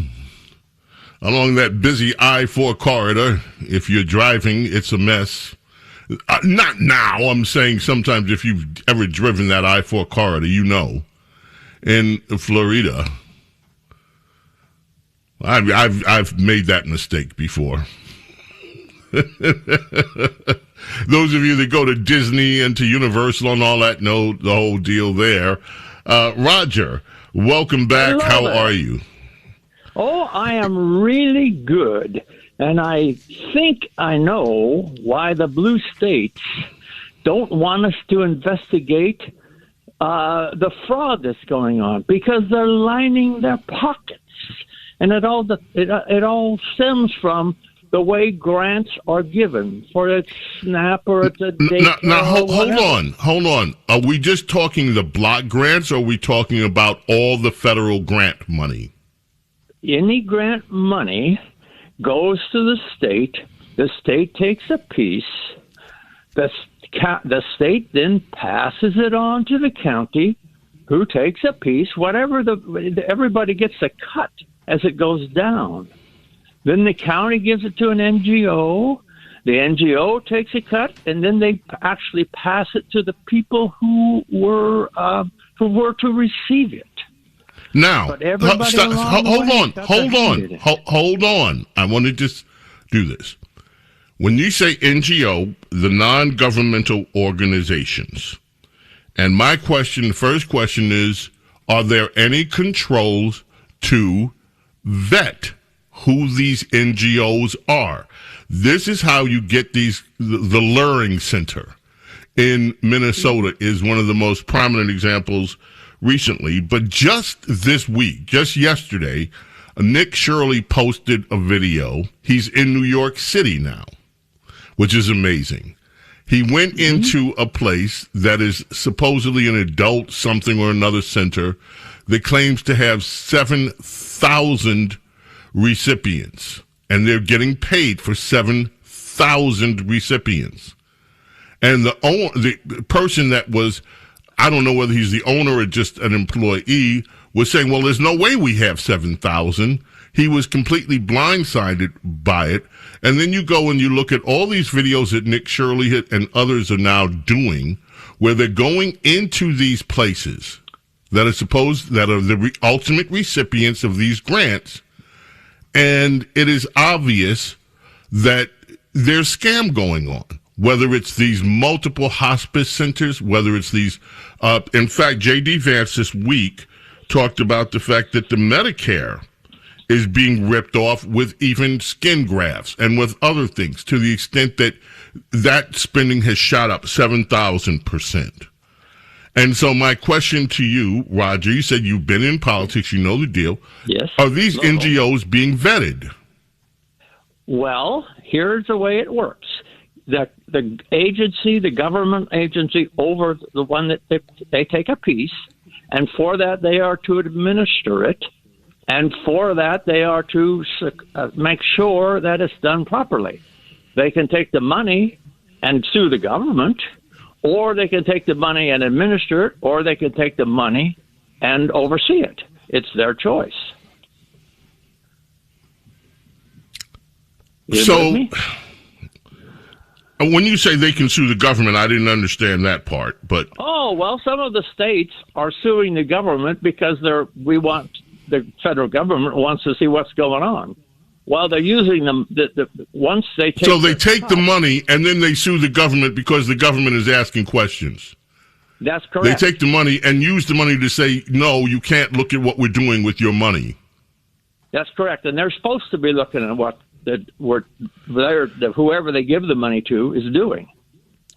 Along that busy I-4 corridor. If you're driving, it's a mess. Not now. I'm saying sometimes if you've ever driven that I-4 corridor, you know. In Florida. I've made that mistake before. Those of you that go to Disney and to Universal and all that know the whole deal there. Roger, welcome back. How are you? Oh, I am really good. And I think I know why the blue states don't want us to investigate the fraud that's going on, because they're lining their pockets. And it all stems from the way grants are given for a SNAP or it's a daycare. Now hold on. Are we just talking the block grants, or are we talking about all the federal grant money? Any grant money goes to the state. The state takes a piece. The the state then passes it on to the county, who takes a piece, everybody gets a cut as it goes down. Then the county gives it to an NGO. The NGO takes a cut, and then they actually pass it to the people who were to receive it. Now, But everybody hold on. I want to just do this. When you say NGO, the non-governmental organizations, and my first question is, are there any controls to vet who these NGOs are? This is how you get the Luring Center in Minnesota is one of the most prominent examples recently. But just this week, just yesterday, Nick Shirley posted a video. He's in New York City now, which is amazing. He went into a place that is supposedly an adult something or another center that claims to have 7,000 recipients, and they're getting paid for 7,000 recipients. And the person that was, I don't know whether he's the owner or just an employee, was saying, well, there's no way we have 7,000. He was completely blindsided by it. And then you go and you look at all these videos that Nick Shirley and others are now doing, where they're going into these places that are the ultimate recipients of these grants, and it is obvious that there's scam going on. Whether it's these multiple hospice centers, whether it's these, in fact, J.D. Vance this week talked about the fact that the Medicare is being ripped off with even skin grafts and with other things, to the extent that spending has shot up 7,000%. And so my question to you, Roger, you said you've been in politics, you know the deal. Yes. Are these NGOs being vetted? Well, here's the way it works. The agency, the government agency over the one that they take a piece, and for that they are to administer it, and for that they are to make sure that it's done properly. They can take the money and sue the government, or they can take the money and administer it, or they can take the money and oversee it. It's their choice. So, when you say they can sue the government, I didn't understand that part. But some of the states are suing the government because the federal government wants to see what's going on. Well, they're using them. Once they take, they take the money and then they sue the government because the government is asking questions. That's correct. They take the money and use the money to say, no, you can't look at what we're doing with your money. That's correct, and they're supposed to be looking at what whoever they give the money to is doing.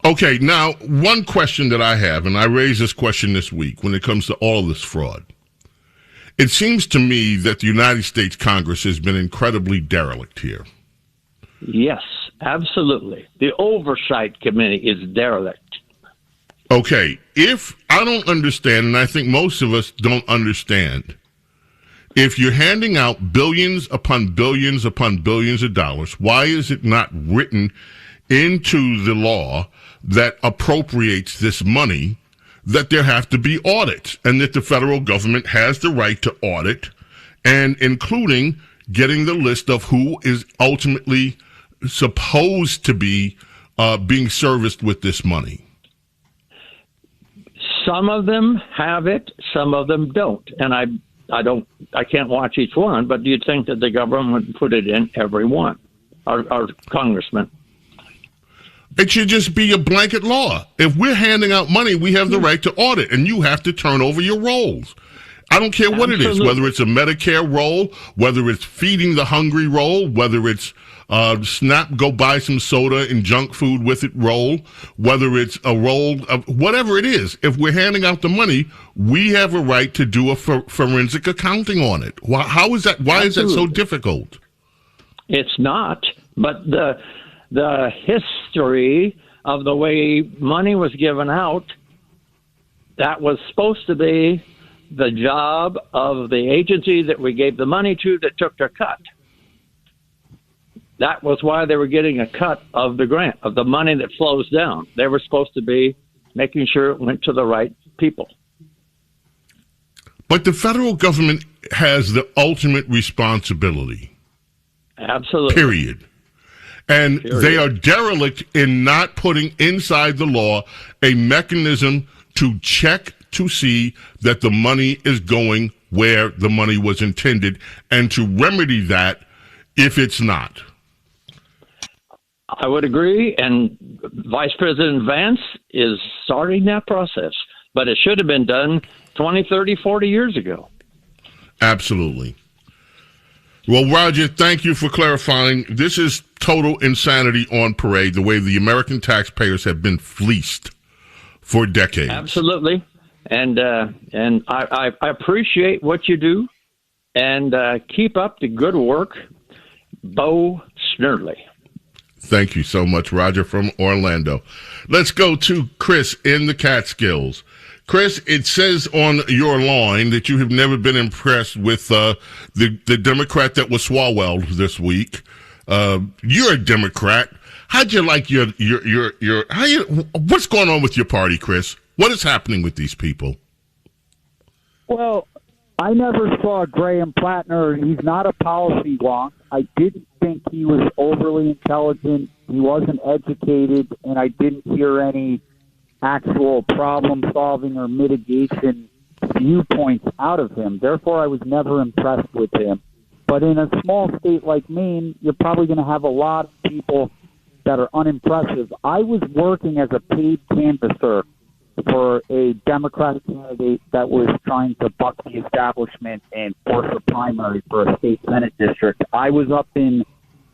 Okay, now, one question that I have, and I raised this question this week when it comes to all this fraud. It seems to me that the United States Congress has been incredibly derelict here. Yes, absolutely. The Oversight Committee is derelict. Okay, if I don't understand, and I think most of us don't understand, if you're handing out billions upon billions upon billions of dollars, why is it not written into the law that appropriates this money that there have to be audits and that the federal government has the right to audit, and including getting the list of who is ultimately supposed to be being serviced with this money? Some of them have it, some of them don't. And I can't watch each one, but you'd think that the government would put it in every one, our congressman. It should just be a blanket law. If we're handing out money, we have the right to audit, and you have to turn over your rolls. I don't care what it is, whether it's a Medicare roll, whether it's feeding the hungry roll, whether it's snap, go buy some soda and junk food with it roll, whether it's a roll of whatever it is. If we're handing out the money, we have a right to do a forensic accounting on it. How is that? Why is that so difficult? It's not, but the history of the way money was given out, that was supposed to be the job of the agency that we gave the money to that took their cut. that was why they were getting a cut of the grant, of the money that flows down. They were supposed to be making sure it went to the right people. But the federal government has the ultimate responsibility. Absolutely. Period. And they are derelict in not putting inside the law a mechanism to check to see that the money is going where the money was intended and to remedy that if it's not. I would agree, and Vice President Vance is starting that process. But it should have been done 20, 30, 40 years ago. Absolutely. Well, Roger, thank you for clarifying. This is total insanity on parade, the way the American taxpayers have been fleeced for decades. Absolutely. And I appreciate what you do, and keep up the good work, Bo Snerdley. Thank you so much, Roger from Orlando. Let's go to Chris in the Catskills. Chris, it says on your line that you have never been impressed with the Democrat that was swallowed this week. You're a Democrat. How'd you like what's going on with your party, Chris? What is happening with these people? Well, I never saw Graham Plattner. He's not a policy wonk. I didn't think he was overly intelligent. He wasn't educated, and I didn't hear any actual problem-solving or mitigation viewpoints out of him. Therefore, I was never impressed with him. But in a small state like Maine, you're probably going to have a lot of people that are unimpressive. I was working as a paid canvasser for a Democratic candidate that was trying to buck the establishment and force a primary for a state Senate district. I was up in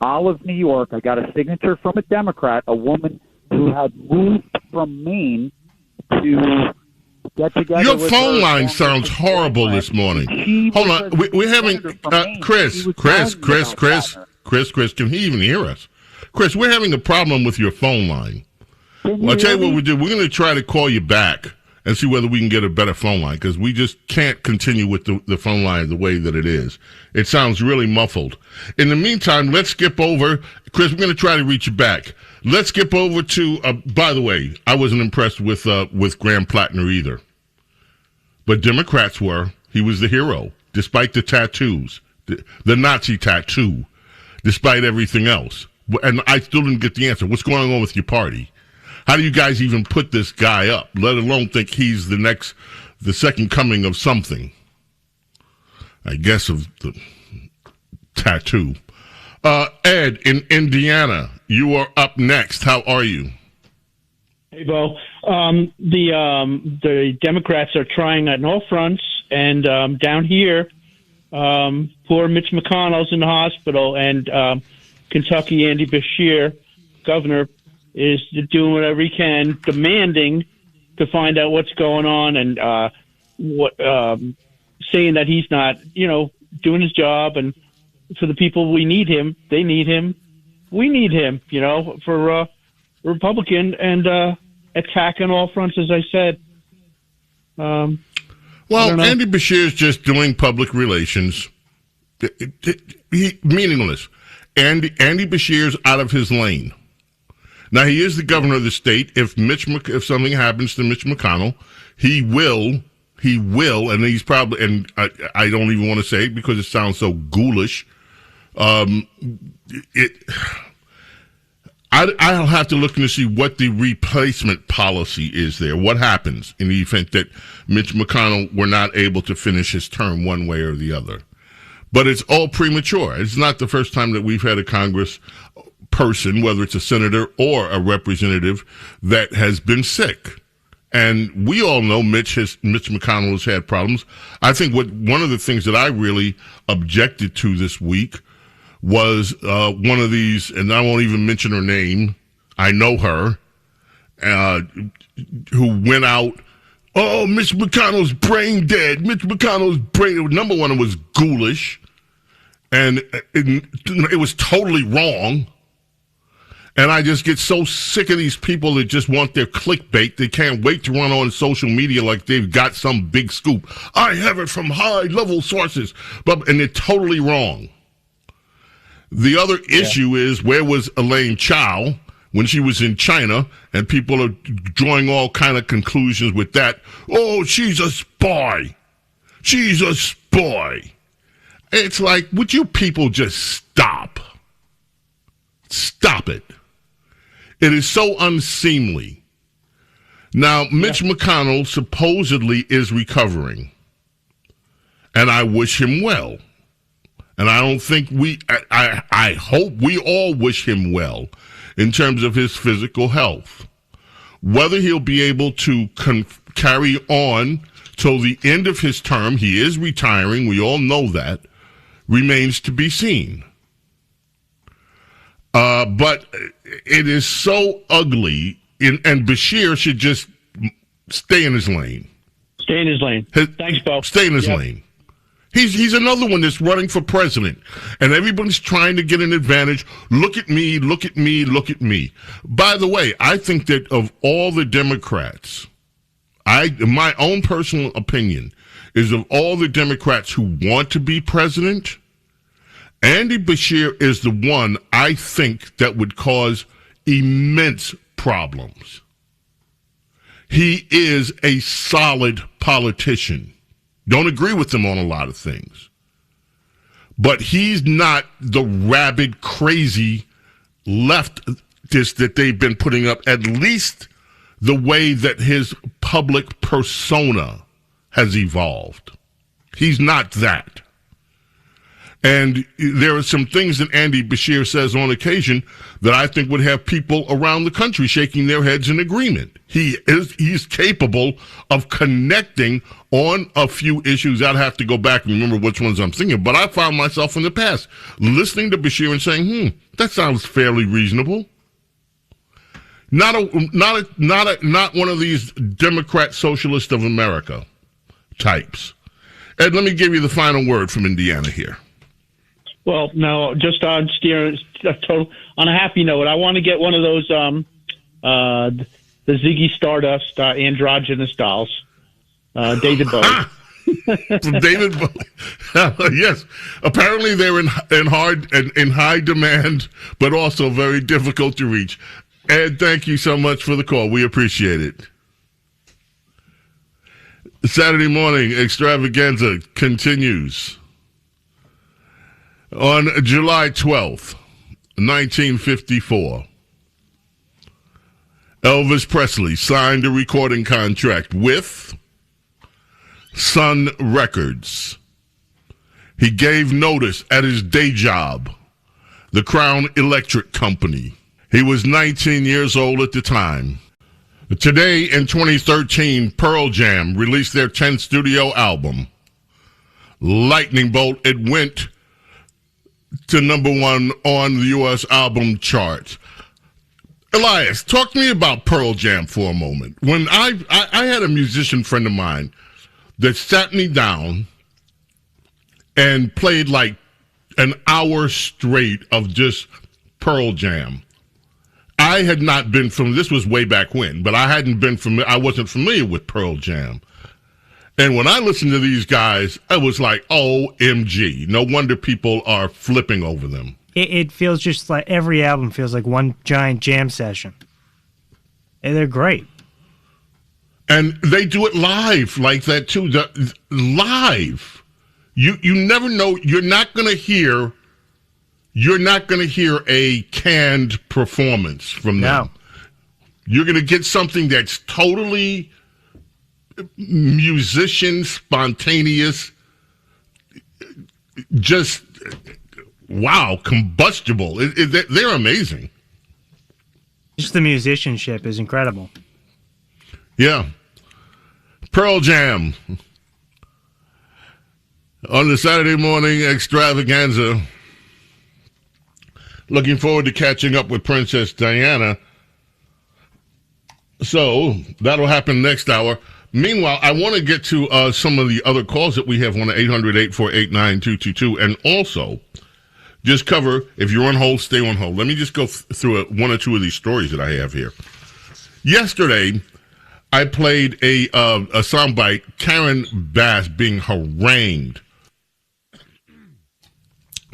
Olive, New York. I got a signature from a Democrat, a woman who had moved from Maine to get together. Your with phone her line sounds horrible this morning. Hold on, we're having Chris. Can he even hear us? Chris, we're having a problem with your phone line. Well, I'll tell you what we do. We're going to try to call you back and see whether we can get a better phone line, because we just can't continue with the phone line the way that it is. It sounds really muffled. In the meantime, let's skip over. Chris, we're going to try to reach you back. Let's skip over to, by the way, I wasn't impressed with Graham Plattner either. But Democrats were. He was the hero, despite the tattoos, the Nazi tattoo, despite everything else. And I still didn't get the answer. What's going on with your party? How do you guys even put this guy up, let alone think he's the second coming of something? I guess of the tattoo. Ed, in Indiana, you are up next. How are you? Hey, Bo. The Democrats are trying on all fronts, and down here, poor Mitch McConnell's in the hospital, and Kentucky Andy Beshear, governor, is doing whatever he can, demanding to find out what's going on, and saying that he's not, doing his job. And for the people we need him, they need him. We need him, for Republican, and attack on all fronts, as I said. Well, Andy Beshear's just doing public relations. Meaningless. Andy Beshear's out of his lane. Now, he is the governor of the state. If something happens to Mitch McConnell, he will, and he's probably, and I don't even want to say it because it sounds so ghoulish. I'll have to look to see what the replacement policy is there. What happens in the event that Mitch McConnell were not able to finish his term one way or the other? But it's all premature. It's not the first time that we've had a Congress person, whether it's a senator or a representative, that has been sick. And we all know Mitch McConnell has had problems. I think one of the things that I really objected to this week was one of these, and I won't even mention her name, I know her, who went out, oh, Mitch McConnell's brain dead. Mitch McConnell's brain, number one, it was ghoulish, and it was totally wrong. And I just get so sick of these people that just want their clickbait. They can't wait to run on social media like they've got some big scoop. I have it from high-level sources, and they're totally wrong. The other issue is, where was Elaine Chao when she was in China? And people are drawing all kind of conclusions with that. Oh, she's a spy. She's a spy. It's like, would you people just stop? Stop it. It is so unseemly. Now, Mitch McConnell supposedly is recovering. And I wish him well. And I don't think I hope we all wish him well in terms of his physical health. Whether he'll be able to carry on till the end of his term, he is retiring, we all know that, remains to be seen. But it is so ugly, and Bashir should just stay in his lane. Stay in his lane. Thanks, Bo. Stay in his lane. He's another one that's running for president, and everybody's trying to get an advantage. Look at me, look at me, look at me. By the way, I think that of all the Democrats, my own personal opinion is, of all the Democrats who want to be president, Andy Bashir is the one I think that would cause immense problems. He is a solid politician. Don't agree with him on a lot of things. But he's not the rabid, crazy leftist that they've been putting up, at least the way that his public persona has evolved. He's not that. And there are some things that Andy Bashir says on occasion that I think would have people around the country shaking their heads in agreement. He's capable of connecting on a few issues. I'd have to go back and remember which ones I'm thinking. But I found myself in the past listening to Bashir and saying, that sounds fairly reasonable. Not one of these Democrat Socialist of America types. Ed, let me give you the final word from Indiana here. Well, no, just on on a happy note, I want to get one of those the Ziggy Stardust androgynous dolls, David Bowie. From David Bowie. Yes, apparently they're in high demand, but also very difficult to reach. Ed, thank you so much for the call. We appreciate it. Saturday morning extravaganza continues. On July 12th, 1954, Elvis Presley signed a recording contract with Sun Records. He gave notice at his day job, the Crown Electric Company. He was 19 years old at the time. Today, in 2013, Pearl Jam released their 10th studio album, Lightning Bolt. It went to number one on the U.S. album chart. Elias, talk to me about Pearl Jam for a moment. When I had a musician friend of mine that sat me down and played like an hour straight of just Pearl Jam. I had not been this was way back when, but I wasn't familiar with Pearl Jam. And when I listened to these guys, I was like, OMG. No wonder people are flipping over them. It feels just like every album feels like one giant jam session. And they're great. And they do it live like that, too. Live. You never know. You're not going to hear a canned performance from them. No. You're going to get something that's totally musician, spontaneous, just, wow, combustible. They're amazing. Just the musicianship is incredible. Yeah. Pearl Jam on the Saturday morning extravaganza. Looking forward to catching up with Princess Diana. So that'll happen next hour. Meanwhile, I want to get to some of the other calls that we have on the 800-848-9222, and also just cover, if you're on hold, stay on hold. Let me just go through one or two of these stories that I have here. Yesterday, I played a soundbite, Karen Bass being harangued.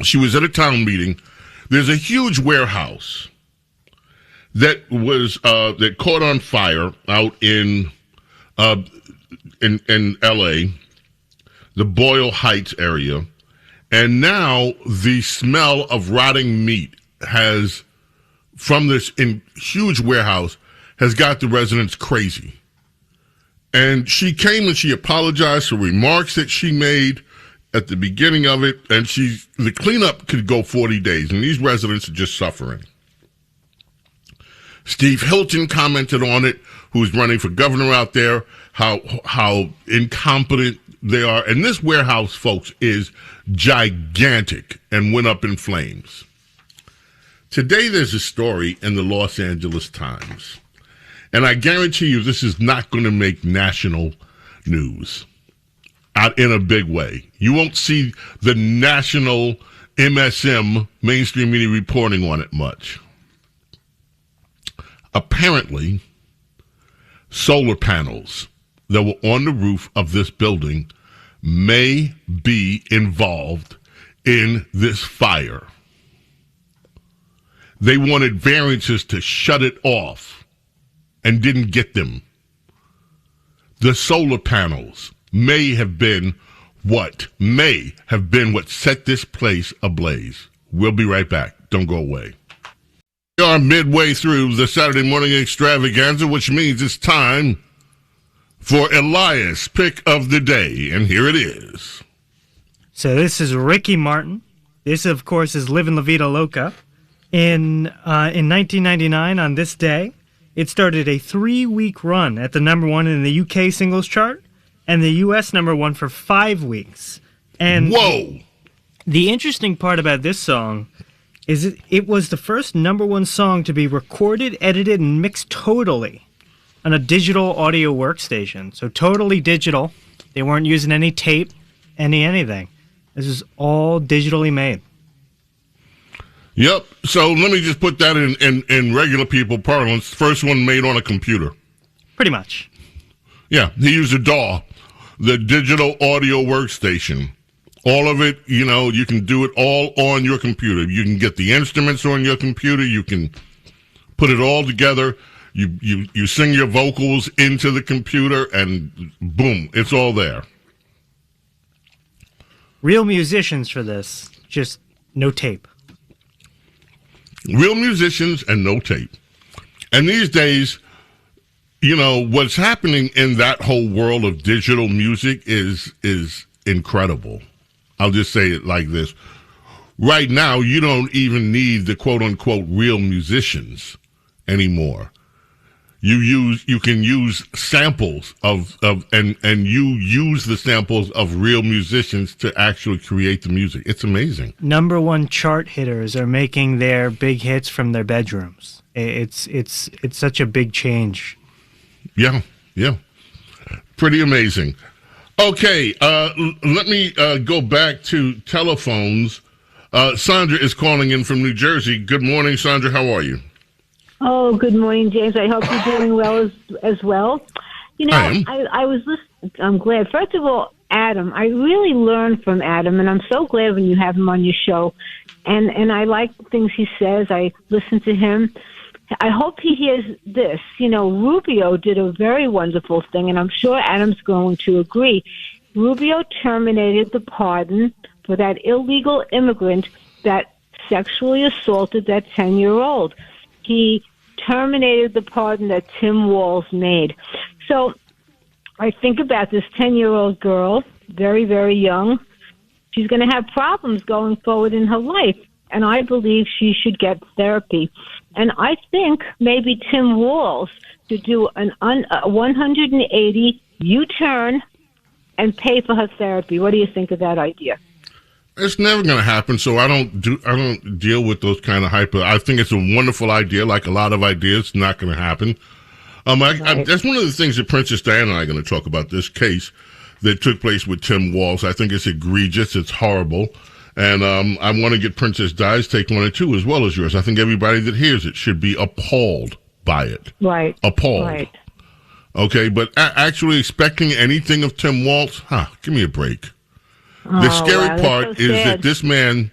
She was at a town meeting, There's a huge warehouse that was that caught on fire out in L.A., the Boyle Heights area, and now the smell of rotting meat from this huge warehouse has got the residents crazy. And she came and she apologized for remarks that she made at the beginning of it, and the cleanup could go 40 days, and these residents are just suffering. Steve Hilton commented on it, who's running for governor out there, how incompetent they are. And this warehouse, folks, is gigantic and went up in flames. Today there's a story in the Los Angeles Times, and I guarantee you this is not going to make national news out in a big way. You won't see the national MSM, mainstream media, reporting on it much. Apparently, solar panels that were on the roof of this building may be involved in this fire. They wanted variances to shut it off and didn't get them. The solar panels may have been what set this place ablaze. We'll be right back. Don't go away. We are midway through the Saturday morning extravaganza, which means it's time for Elias' pick of the day, and here it is. So this is Ricky Martin. This, of course, is Livin' La Vida Loca. In 1999, on this day, it started a 3-week run at the number one in the UK singles chart and the US number one for 5 weeks. And whoa! The interesting part about this song is it was the first number one song to be recorded, edited, and mixed totally on a digital audio workstation. So totally digital. They weren't using any tape, anything. This is all digitally made. Yep. So let me just put that in regular people parlance. First one made on a computer. Pretty much. Yeah. He used a DAW, the digital audio workstation. All of it, you can do it all on your computer. You can get the instruments on your computer. You can put it all together. You sing your vocals into the computer, and boom, it's all there. Real musicians for this, just no tape. Real musicians and no tape. And these days, what's happening in that whole world of digital music is incredible. I'll just say it like this. Right now, you don't even need the quote-unquote real musicians anymore. You can use samples and you use the samples of real musicians to actually create the music. It's amazing. Number one chart hitters are making their big hits from their bedrooms. It's such a big change. Yeah. Pretty amazing. Okay, let me go back to telephones. Sandra is calling in from New Jersey. Good morning, Sandra. How are you? Oh, good morning, James. I hope you're doing well as well. I was listening. I'm glad. First of all, Adam, I really learned from Adam, and I'm so glad when you have him on your show. And I like the things he says. I listen to him. I hope he hears this. Rubio did a very wonderful thing, and I'm sure Adam's going to agree. Rubio terminated the pardon for that illegal immigrant that sexually assaulted that 10-year-old. He terminated the pardon that Tim Walz made. So I think about this 10-year-old girl, very, very young. She's going to have problems going forward in her life, and I believe she should get therapy. And I think maybe Tim Walz should do a 180 U-turn and pay for her therapy. What do you think of that idea? It's never going to happen, so I don't deal with those kind of hyper. I think it's a wonderful idea, like a lot of ideas. It's not going to happen. That's one of the things that Princess Diana and I are going to talk about, this case that took place with Tim Walz. I think it's egregious. It's horrible. And I want to get Princess Di's take on it, too, as well as yours. I think everybody that hears it should be appalled by it. Right. Appalled. Right. Okay, but actually expecting anything of Tim Walz, give me a break. The scary part is that this man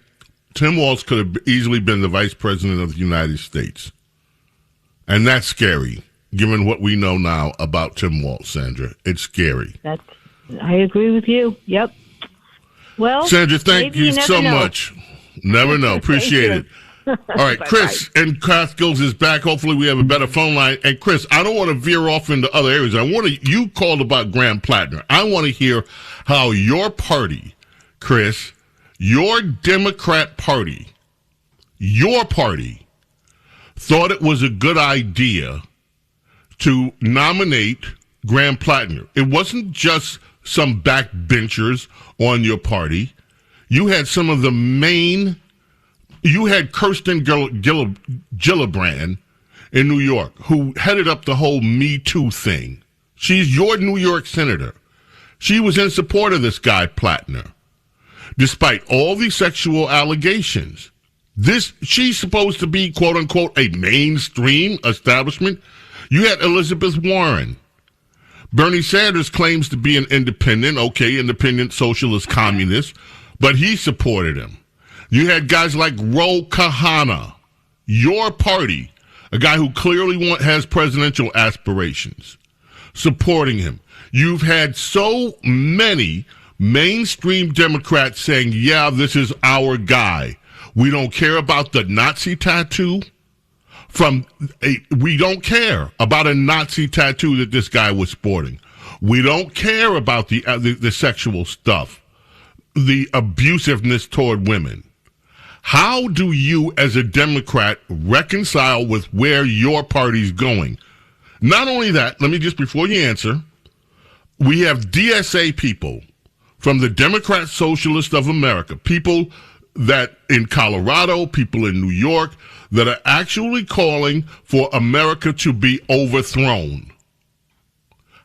Tim Walz could have easily been the vice president of the United States. And that's scary, given what we know now about Tim Walz, Sandra. It's scary. I agree with you. Yep. Well, Sandra, thank you so much. Never know. Appreciate it. All right, Chris in Catskills is back. Hopefully we have a better phone line. And Chris, I don't want to veer off into other areas. You called about Graham Plattner. I want to hear how your party, Chris, your Democrat party, thought it was a good idea to nominate Graham Plattner. It wasn't just some backbenchers on your party. You had some of the main. You had Kirsten Gillibrand in New York, who headed up the whole Me Too thing. She's your New York senator. She was in support of this guy, Plattner, despite all the sexual allegations. She's supposed to be, quote unquote, a mainstream establishment. You had Elizabeth Warren. Bernie Sanders claims to be an independent socialist communist, but he supported him. You had guys like Ro Khanna, your party, a guy who clearly has presidential aspirations, supporting him. You've had so many mainstream Democrats saying, yeah, this is our guy. We don't care about the Nazi tattoo. We don't care about a Nazi tattoo that this guy was sporting. We don't care about the sexual stuff, the abusiveness toward women. How do you, as a Democrat, reconcile with where your party's going? Not only that, let me just, before you answer, we have DSA people from the Democrat Socialist of America, people that in Colorado, people in New York, that are actually calling for America to be overthrown.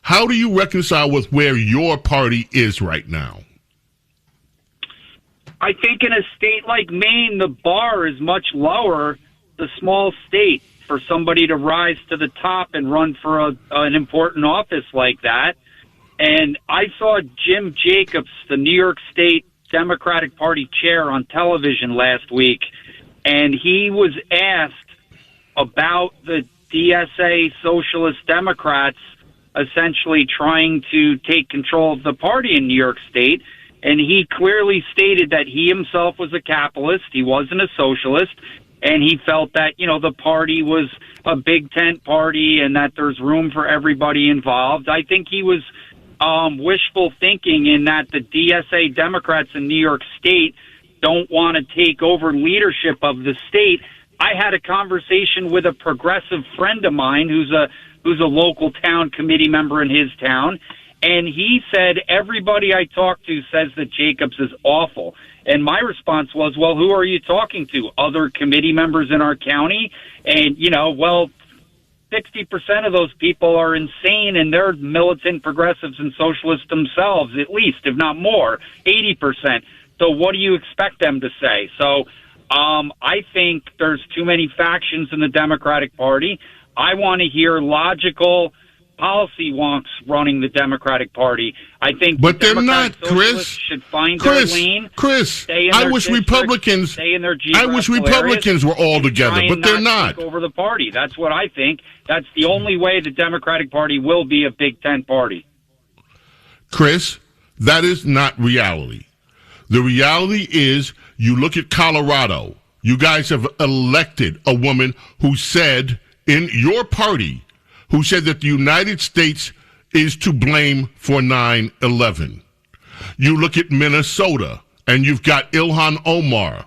How do you reconcile with where your party is right now? I think in a state like Maine, the bar is much lower, the small state, for somebody to rise to the top and run for an important office like that. And I saw Jim Jacobs, the New York State Democratic Party chair, on television last week, and he was asked about the DSA Socialist Democrats essentially trying to take control of the party in New York State. And he clearly stated that he himself was a capitalist. He wasn't a socialist. And he felt that, the party was a big tent party and that there's room for everybody involved. I think he was wishful thinking in that the DSA Democrats in New York State don't want to take over leadership of the state. I had a conversation with a progressive friend of mine who's a local town committee member in his town. And he said, everybody I talk to says that Jacobs is awful. And my response was, well, who are you talking to? Other committee members in our county? And, 60% of those people are insane, and they're militant progressives and socialists themselves, at least, if not more, 80%. So what do you expect them to say? So I think there's too many factions in the Democratic Party. I want to hear logical policy wonks running the Democratic Party. I think, but they're not. Chris should find their lane. Chris, I wish Republicans were all together, but they're not. Take over the party. That's what I think. That's the only way the Democratic Party will be a big tent party. Chris, that is not reality. The reality is, you look at Colorado. You guys have elected a woman who said in your party, who said that the United States is to blame for 9/11. You look at Minnesota, and you've got Ilhan Omar.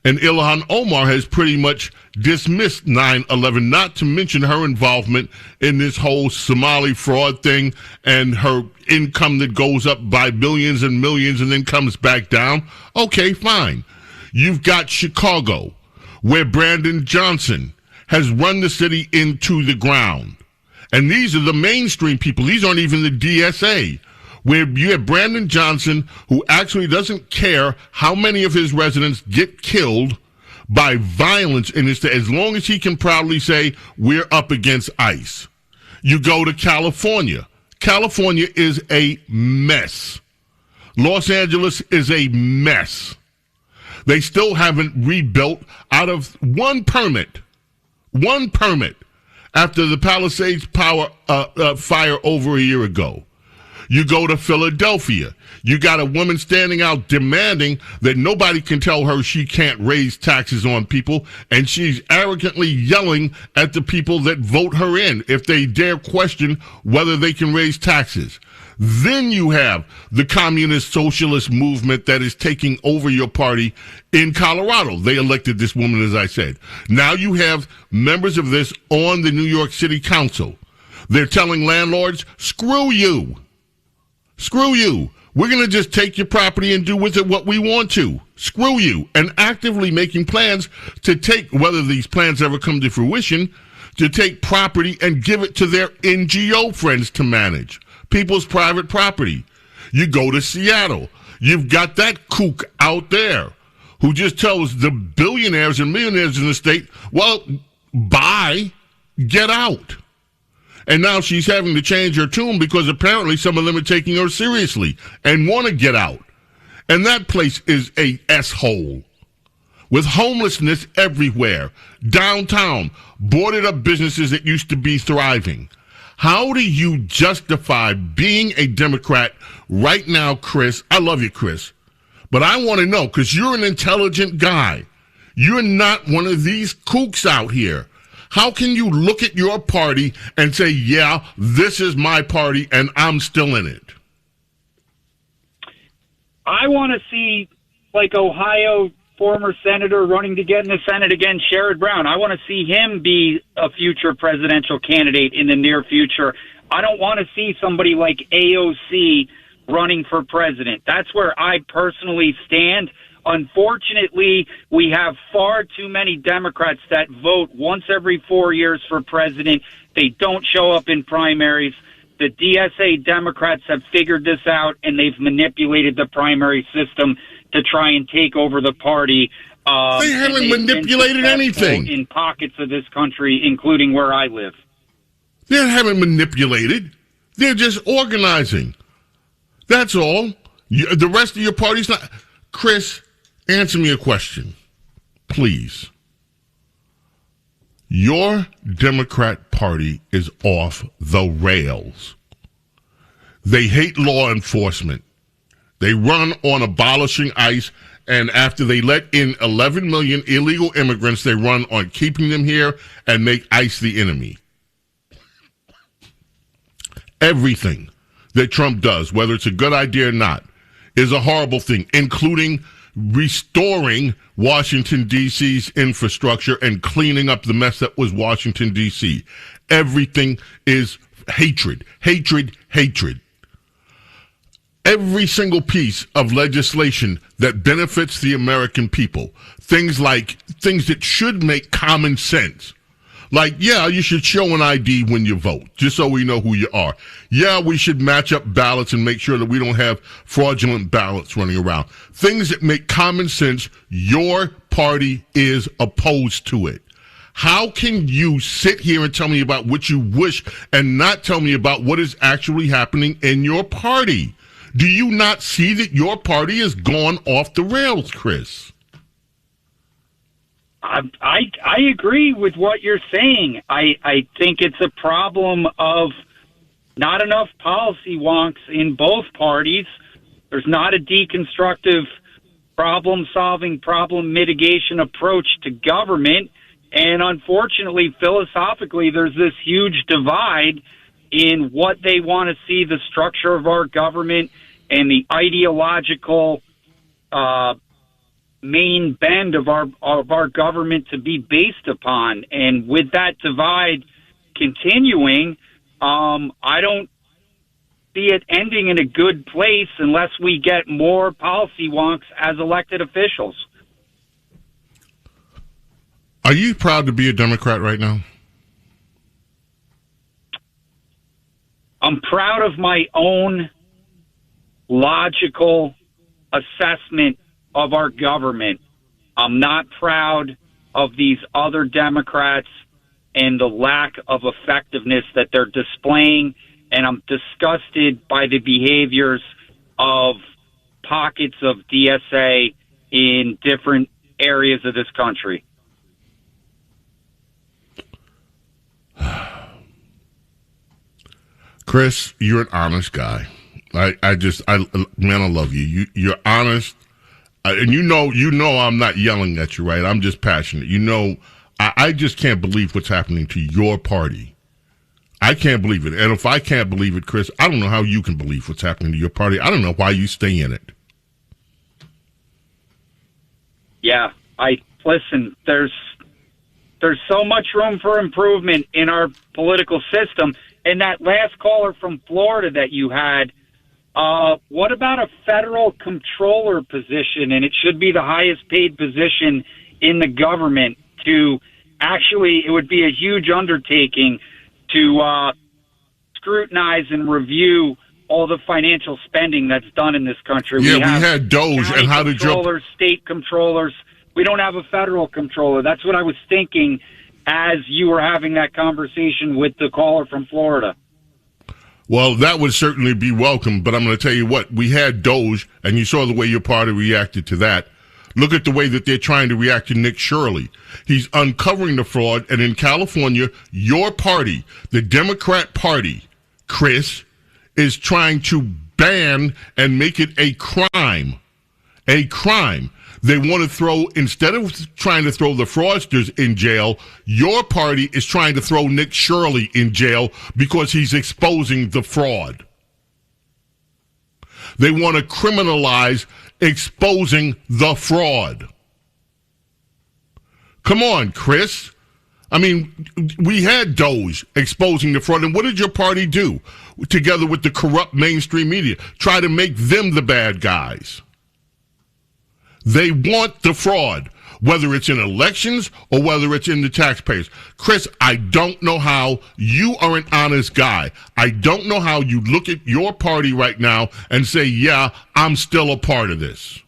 And Ilhan Omar has pretty much dismissed 9/11, not to mention her involvement in this whole Somali fraud thing and her income that goes up by millions and millions and then comes back down. Okay, fine. You've got Chicago, where Brandon Johnson has run the city into the ground. And these are the mainstream people. These aren't even the DSA, where you have Brandon Johnson, who actually doesn't care how many of his residents get killed by violence in his state, as long as he can proudly say, we're up against ICE. You go to California. California is a mess. Los Angeles is a mess. They still haven't rebuilt out of one permit after the Palisades fire over a year ago. You go to Philadelphia. You got a woman standing out demanding that nobody can tell her she can't raise taxes on people, and she's arrogantly yelling at the people that vote her in if they dare question whether they can raise taxes. Then you have the communist socialist movement that is taking over your party in Colorado. They elected this woman, as I said. Now you have members of this on the New York City Council. They're telling landlords, screw you. Screw you. We're going to just take your property and do with it what we want to. Screw you. And actively making plans to take, whether these plans ever come to fruition, to take property and give it to their NGO friends to manage. People's private property. You go to Seattle. You've got that kook out there who just tells the billionaires and millionaires in the state, well, bye, get out. And now she's having to change her tune because apparently some of them are taking her seriously and want to get out. And that place is a S-hole with homelessness everywhere. Downtown, boarded up businesses that used to be thriving. How do you justify being a Democrat right now, Chris? I love you, Chris. But I want to know, because you're an intelligent guy. You're not one of these kooks out here. How can you look at your party and say, yeah, this is my party and I'm still in it? I want to see, like, Ohio former senator running to get in the Senate again, Sherrod Brown. I want to see him be a future presidential candidate in the near future. I don't want to see somebody like AOC running for president. That's where I personally stand. Unfortunately, we have far too many Democrats that vote once every 4 years for president. They don't show up in primaries. The DSA Democrats have figured this out, and they've manipulated the primary system to try and take over the party. They haven't manipulated anything. In pockets of this country, including where I live. They haven't manipulated. They're just organizing. That's all. The rest of your party's not. Chris, answer me a question, please. Your Democrat Party is off the rails. They hate law enforcement. They run on abolishing ICE, and after they let in 11 million illegal immigrants, they run on keeping them here and make ICE the enemy. Everything that Trump does, whether it's a good idea or not, is a horrible thing, including restoring Washington, D.C.'s infrastructure and cleaning up the mess that was Washington, D.C. Everything is hatred, hatred, hatred. Every single piece of legislation that benefits the American people, things that should make common sense. Like, yeah, you should show an ID when you vote, just so we know who you are. Yeah, we should match up ballots and make sure that we don't have fraudulent ballots running around. Things that make common sense, your party is opposed to it. How can you sit here and tell me about what you wish and not tell me about what is actually happening in your party? Do you not see that your party has gone off the rails, Chris? I agree with what you're saying. I think it's a problem of not enough policy wonks in both parties. There's not a deconstructive problem-solving, problem mitigation approach to government. And unfortunately, philosophically, there's this huge divide in what they want to see the structure of our government and the ideological main bend of our government to be based upon. And with that divide continuing, I don't see it ending in a good place unless we get more policy wonks as elected officials. Are you proud to be a Democrat right now? I'm proud of my own logical assessment of our government. I'm not proud of these other Democrats and the lack of effectiveness that they're displaying, and I'm disgusted by the behaviors of pockets of DSA in different areas of this country. Chris, you're an honest guy. I love you. You're honest, and you know I'm not yelling at you, right? I'm just passionate. I just can't believe what's happening to your party. I can't believe it, and if I can't believe it, Chris, I don't know how you can believe what's happening to your party. I don't know why you stay in it. Yeah, listen. There's so much room for improvement in our political system. And that last caller from Florida that you had, what about a federal comptroller position? And it should be the highest paid position in the government. It would be a huge undertaking to scrutinize and review all the financial spending that's done in this country. Yeah, we had Doge and how to controllers, state controllers. We don't have a federal comptroller. That's what I was thinking as you were having that conversation with the caller from Florida. Well, that would certainly be welcome, but I'm going to tell you what, we had Doge, and you saw the way your party reacted to that. Look at the way that they're trying to react to Nick Shirley. He's uncovering the fraud, and in California, your party, the Democrat Party, Chris, is trying to ban and make it a crime. A crime. They want to throw, instead of trying to throw the fraudsters in jail, your party is trying to throw Nick Shirley in jail because he's exposing the fraud. They want to criminalize exposing the fraud. Come on, Chris. I mean, we had Doge exposing the fraud, and what did your party do? Together with the corrupt mainstream media, try to make them the bad guys. They want the fraud, whether it's in elections or whether it's in the taxpayers. Chris, I don't know how you are an honest guy. I don't know how you look at your party right now and say, yeah, I'm still a part of this.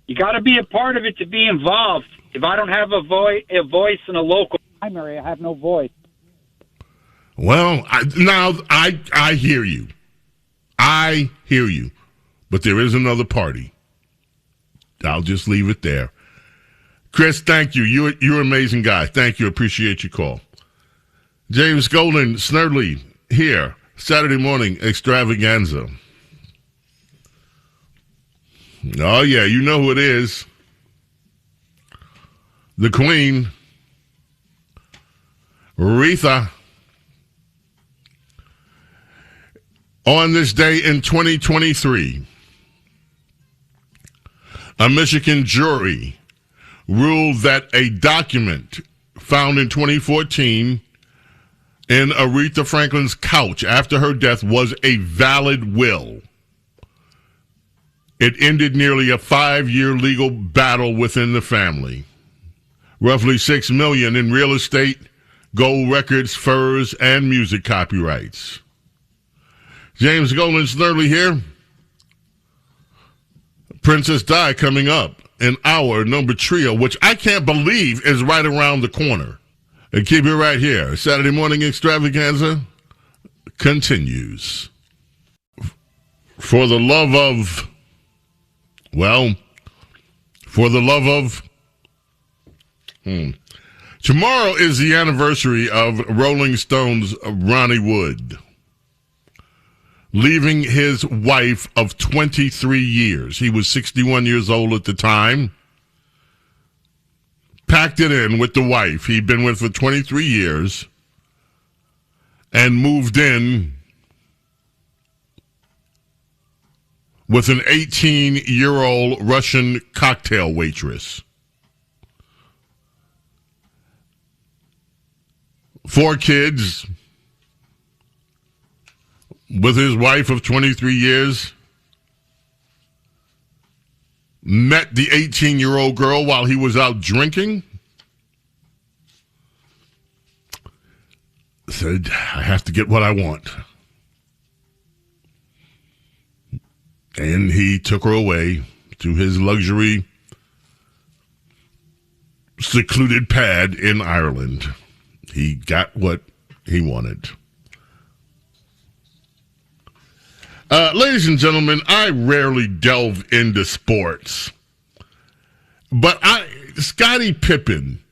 You got to be a part of it to be involved. If I don't have a voice in a local primary, I have no voice. Well, I hear you. I hear you. But there is another party. I'll just leave it there. Chris, thank you. You're an amazing guy. Thank you. Appreciate your call. James Golden, Snerdley, here. Saturday morning extravaganza. Oh, yeah, you know who it is. The Queen, Aretha. On this day in 2023, a Michigan jury ruled that a document found in 2014 in Aretha Franklin's couch after her death was a valid will. It ended nearly a 5-year legal battle within the family. Roughly $6 million in real estate, gold records, furs, and music copyrights. James Golden Snerdley here. Princess Di coming up in our number trio, which I can't believe is right around the corner. And keep it right here. Saturday morning extravaganza continues. For the love of tomorrow is the anniversary of Rolling Stones' Ronnie Wood leaving his wife of 23 years. He was 61 years old at the time. Packed it in with the wife he'd been with for 23 years and moved in with an 18-year-old Russian cocktail waitress. 4 kids with his wife of 23 years. Met the 18-year-old girl while he was out drinking. Said, I have to get what I want. And he took her away to his luxury secluded pad in Ireland. He got what he wanted. Ladies and gentlemen, I rarely delve into sports, but Scottie Pippen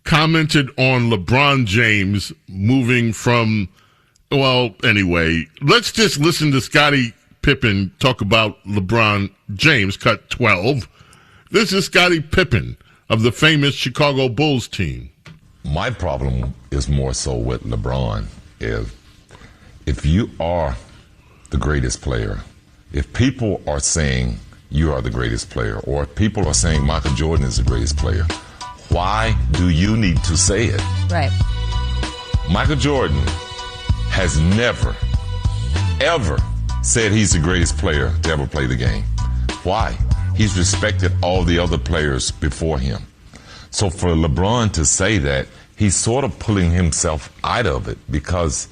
commented on LeBron James moving from, well, anyway, let's just listen to Scottie Pippen talk about LeBron James, cut 12. This is Scottie Pippen of the famous Chicago Bulls team. My problem is more so with LeBron. If you are the greatest player, if people are saying you are the greatest player, or if people are saying Michael Jordan is the greatest player, why do you need to say it? Right. Michael Jordan has never, ever said he's the greatest player to ever play the game. Why? He's respected all the other players before him. So for LeBron to say that, he's sort of pulling himself out of it, because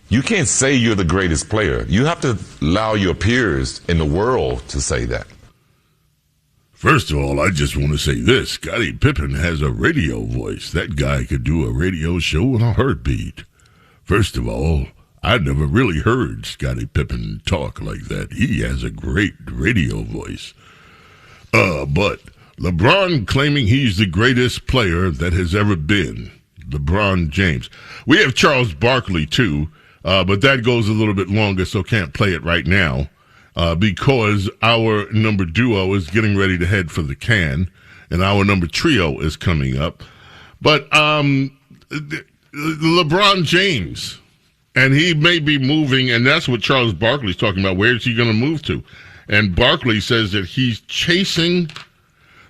you can't say you're the greatest player. You have to allow your peers in the world to say that. First of all, I just want to say this. Scottie Pippen has a radio voice. That guy could do a radio show in a heartbeat. First of all, I've never really heard Scottie Pippen talk like that. He has a great radio voice. But LeBron claiming he's the greatest player that has ever been. LeBron James. We have Charles Barkley, too, but that goes a little bit longer, so can't play it right now, because our number duo is getting ready to head for the can, and our number trio is coming up. But LeBron James, and he may be moving, and that's what Charles Barkley's talking about. Where is he going to move to? And Barkley says that he's chasing,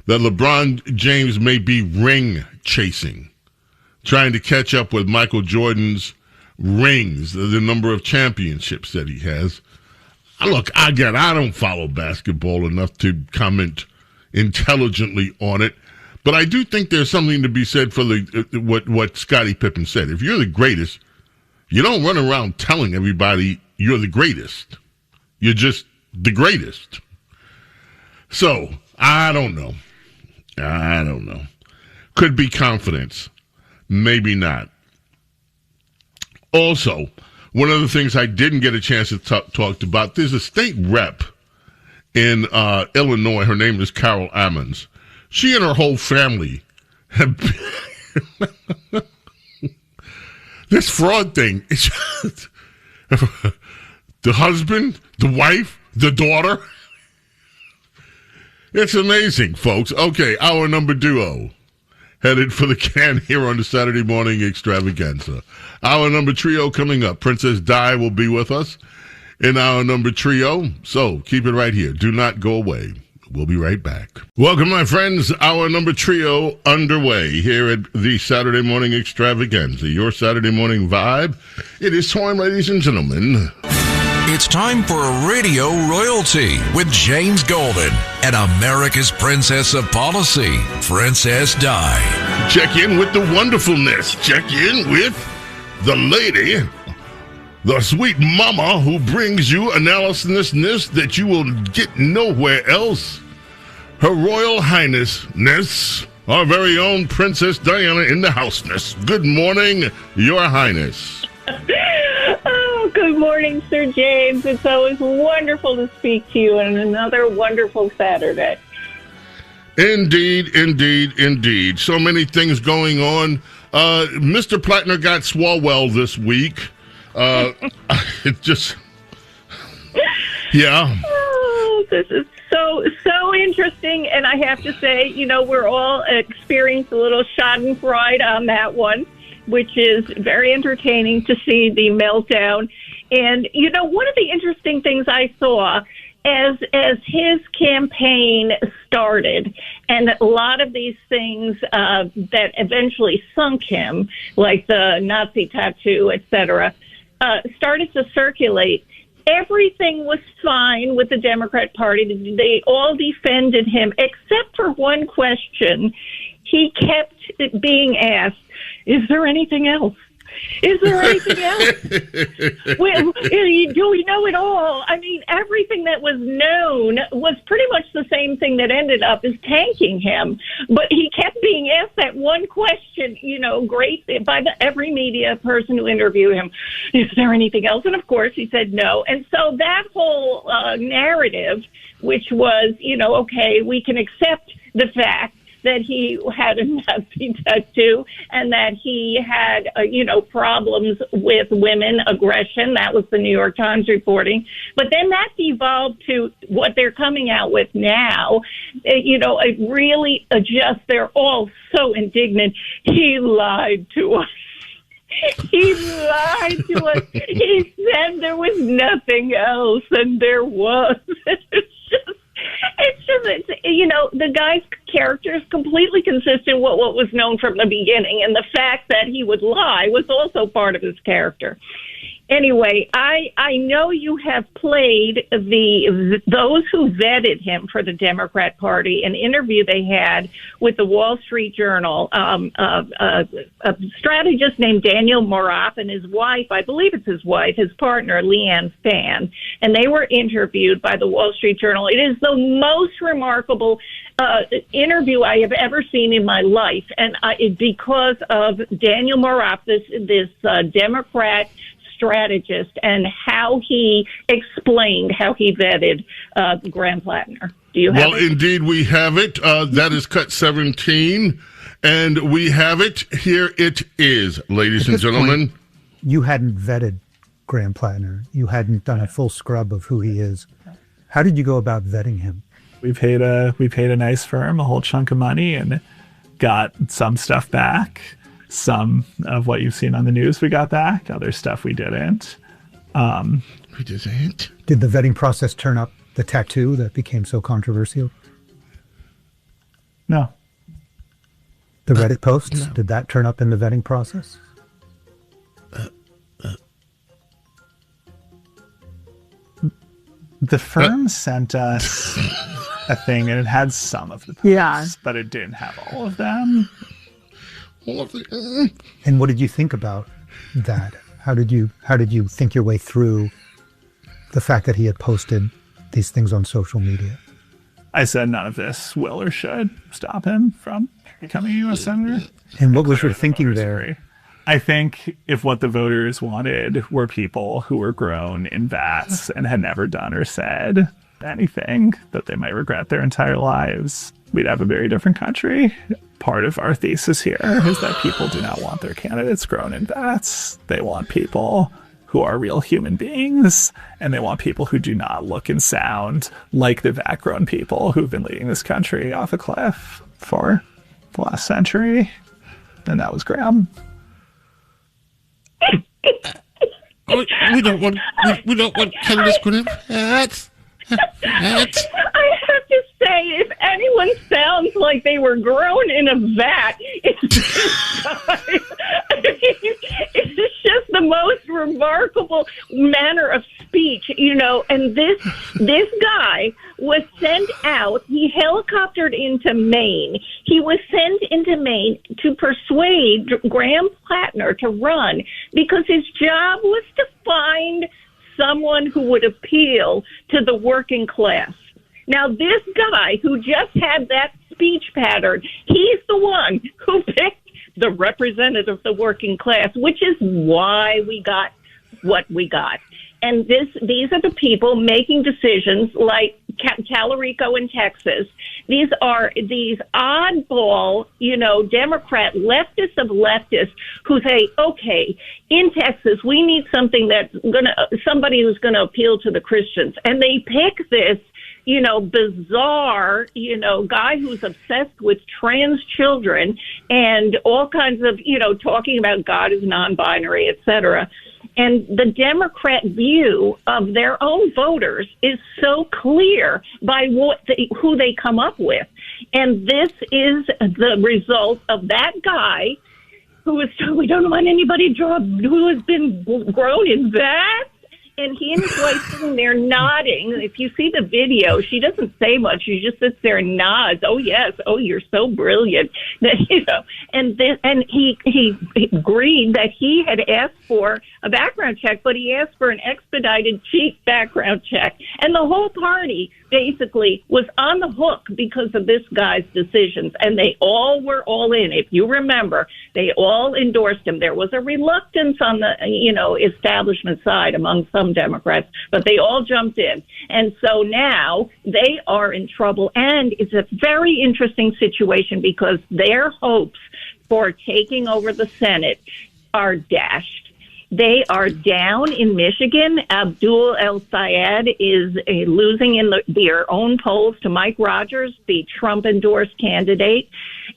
that LeBron James may be ring chasing, trying to catch up with Michael Jordan's rings, the number of championships that he has. Look, I don't follow basketball enough to comment intelligently on it, but I do think there's something to be said for what Scottie Pippen said. If you're the greatest, you don't run around telling everybody you're the greatest. You're just the greatest. So, I don't know. Could be confidence. Maybe not. Also, one of the things I didn't get a chance to talk about, there's a state rep in Illinois. Her name is Carol Ammons. She and her whole family have been this fraud thing. The husband, the wife, the daughter. It's amazing, folks. Okay, our number duo headed for the can here on the Saturday morning extravaganza. Our number trio coming up. Princess Di will be with us in our number trio. So keep it right here. Do not go away. We'll be right back. Welcome, my friends. Our number trio underway here at the Saturday morning extravaganza. Your Saturday morning vibe. It is time, ladies and gentlemen. It's time for Radio Royalty with James Golden and America's Princess of Policy, Princess Di. Check in with the wonderfulness. Check in with the lady, the sweet mama who brings you analysis that you will get nowhere else. Her Royal Highness, our very own Princess Diana in the houseness. Good morning, Your Highness. Oh, good morning, Sir James. It's always wonderful to speak to you on another wonderful Saturday. Indeed, indeed, indeed. So many things going on. Mr. Plattner got Swalwell this week. It just, yeah. Oh, this is so interesting, and I have to say, we're all experiencing a little schadenfreude on that one, which is very entertaining to see the meltdown. And, one of the interesting things I saw as his campaign started, and a lot of these things that eventually sunk him, like the Nazi tattoo, etc., started to circulate, everything was fine with the Democrat Party. They all defended him, except for one question. He kept being asked, is there anything else? Is there anything else? Do we know it all? I mean, everything that was known was pretty much the same thing that ended up as tanking him. But he kept being asked that one question, great by every media person who interviewed him. Is there anything else? And of course, he said no. And so that whole narrative, which was, okay, we can accept the fact that he had a Nazi tattoo and that he had, problems with women aggression. That was the New York Times reporting. But then that evolved to what they're coming out with now. It really adjusts. They're all so indignant. He lied to us. He lied to us. He said there was nothing else, and there was. It's just, the guy's character is completely consistent with what was known from the beginning, and the fact that he would lie was also part of his character. Anyway, I know you have played those who vetted him for the Democrat Party, an interview they had with the Wall Street Journal, a strategist named Daniel Morath and his wife, I believe it's his wife, his partner, Leanne Phan, and they were interviewed by the Wall Street Journal. It is the most remarkable interview I have ever seen in my life, and because of Daniel Morath, this Democrat strategist, and how he explained how he vetted Graham Plattner. Do you have it? Indeed, we have it. That is cut 17, and we have it. Here it is, ladies and gentlemen. Point, you hadn't vetted Graham Plattner. You hadn't done a full scrub of who he is. How did you go about vetting him? We paid a nice firm a whole chunk of money and got some stuff back. Some of what you've seen on the news we got back. Other stuff we didn't. We didn't. Did the vetting process turn up the tattoo that became so controversial? No. The Reddit posts, did that turn up in the vetting process? The firm sent us a thing, and it had some of the posts, but it didn't have all of them. And what did you think about that? How did you think your way through the fact that he had posted these things on social media? I said none of this will or should stop him from becoming a U.S. Senator. And what was your thinking there? I think if what the voters wanted were people who were grown in vats and had never done or said anything that they might regret their entire lives, we'd have a very different country. Part of our thesis here is that people do not want their candidates grown in vats. They want people who are real human beings, and they want people who do not look and sound like the vat-grown people who've been leading this country off a cliff for the last century. And that was Graham. We don't want candidates grown in vats. I have to say, if anyone sounds like they were grown in a vat, it's this guy. It's just the most remarkable manner of speech, and this guy was sent out. He helicoptered into Maine. He was sent into Maine to persuade Graham Plattner to run because his job was to find someone who would appeal to the working class. Now, this guy who just had that speech pattern, he's the one who picked the representative of the working class, which is why we got what we got. And these are the people making decisions like Tallarico in Texas. These are these oddball, Democrat leftists of leftists who say, okay, in Texas, we need something somebody who's going to appeal to the Christians. And they pick this, bizarre, guy who's obsessed with trans children and all kinds of, talking about God is non-binary, et cetera. And the Democrat view of their own voters is so clear by who they come up with. And this is the result of that guy who is, we don't want anybody who has been grown in vats and he and his wife sitting there nodding. If you see the video, she doesn't say much. She just sits there and nods. Oh yes. Oh, you're so brilliant. And he agreed that he had asked for a background check, but he asked for an expedited cheap background check. And the whole party basically was on the hook because of this guy's decisions. And they all were all in. If you remember, they all endorsed him. There was a reluctance on the, establishment side among some Democrats, but they all jumped in. And so now they are in trouble. And it's a very interesting situation because their hopes for taking over the Senate are dashed. They are down in Michigan. Abdul El-Sayed is losing in their own polls to Mike Rogers, the Trump-endorsed candidate.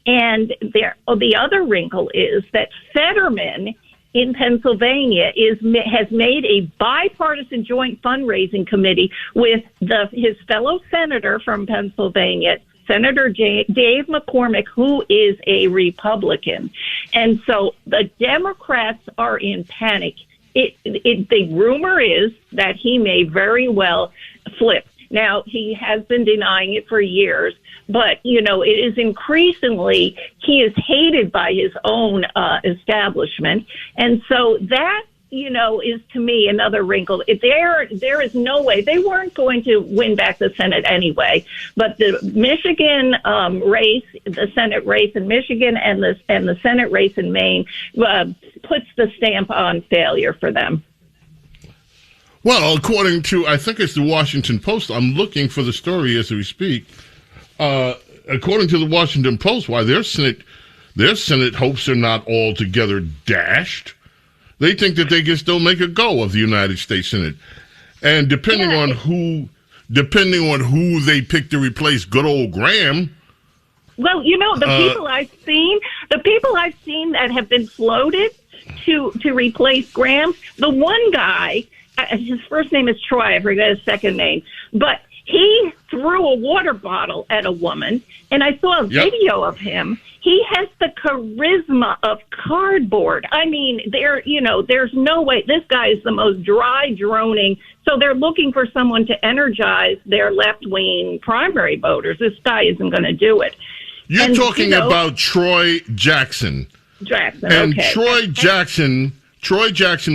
And the other wrinkle is that Fetterman in Pennsylvania has made a bipartisan joint fundraising committee with his fellow senator from Pennsylvania, Senator Dave McCormick, who is a Republican. And so the Democrats are in panic. The rumor is that he may very well flip. Now, he has been denying it for years, but, it is increasingly, he is hated by his own establishment. And so that, is to me another wrinkle. There is no way. They weren't going to win back the Senate anyway. But the Michigan race, the Senate race in Michigan and the Senate race in Maine puts the stamp on failure for them. Well, according to, I think it's the Washington Post, I'm looking for the story as we speak. According to the Washington Post, why their Senate hopes are not altogether dashed. They think that they can still make a go of the United States Senate. And depending on who they pick to replace good old Graham. Well, people I've seen that have been floated to replace Graham, the one guy, his first name is Troy, I forget his second name, but he threw a water bottle at a woman, and I saw a video of him. He has the charisma of cardboard. I mean, there's no way. This guy is the most dry, droning. So they're looking for someone to energize their left-wing primary voters. This guy isn't going to do it. You're talking about Troy Jackson. And okay. Troy Jackson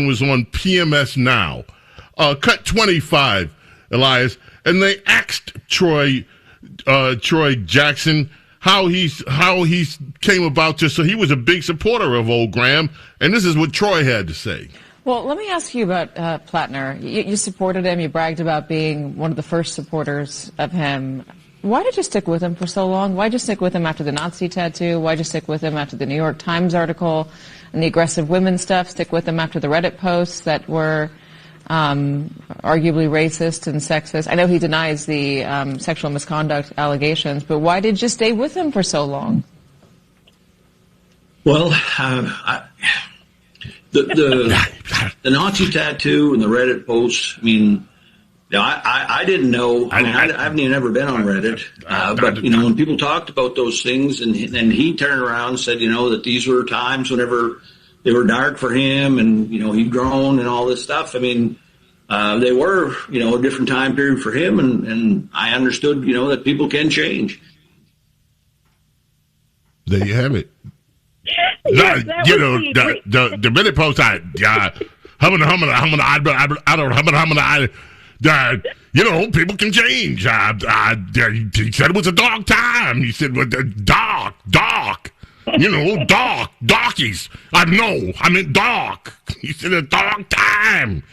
was on PMS Now. Cut 25, Elias. And they asked Troy Jackson how he's came about this. So he was a big supporter of old Graham, and this is what Troy had to say. Well, let me ask you about Plattner. You supported him. You bragged about being one of the first supporters of him. Why did you stick with him for so long? Why did you stick with him after the Nazi tattoo? Why did you stick with him after the New York Times article and the aggressive women stuff? Stick with him after the Reddit posts that were arguably racist and sexist? I know he denies the sexual misconduct allegations, but why did you stay with him for so long? Well, the Nazi tattoo and the Reddit posts, I mean, I didn't know. I haven't even ever been on Reddit. But, when people talked about those things and he turned around and said, that these were times whenever they were dark for him and, he'd grown and all this stuff. I mean, they were, a different time period for him. And I understood, that people can change. There you have it. Yes, the Reddit post, people can change. He said it was a dark time. He said, dark. Darkies. I meant dark. He said a dark time.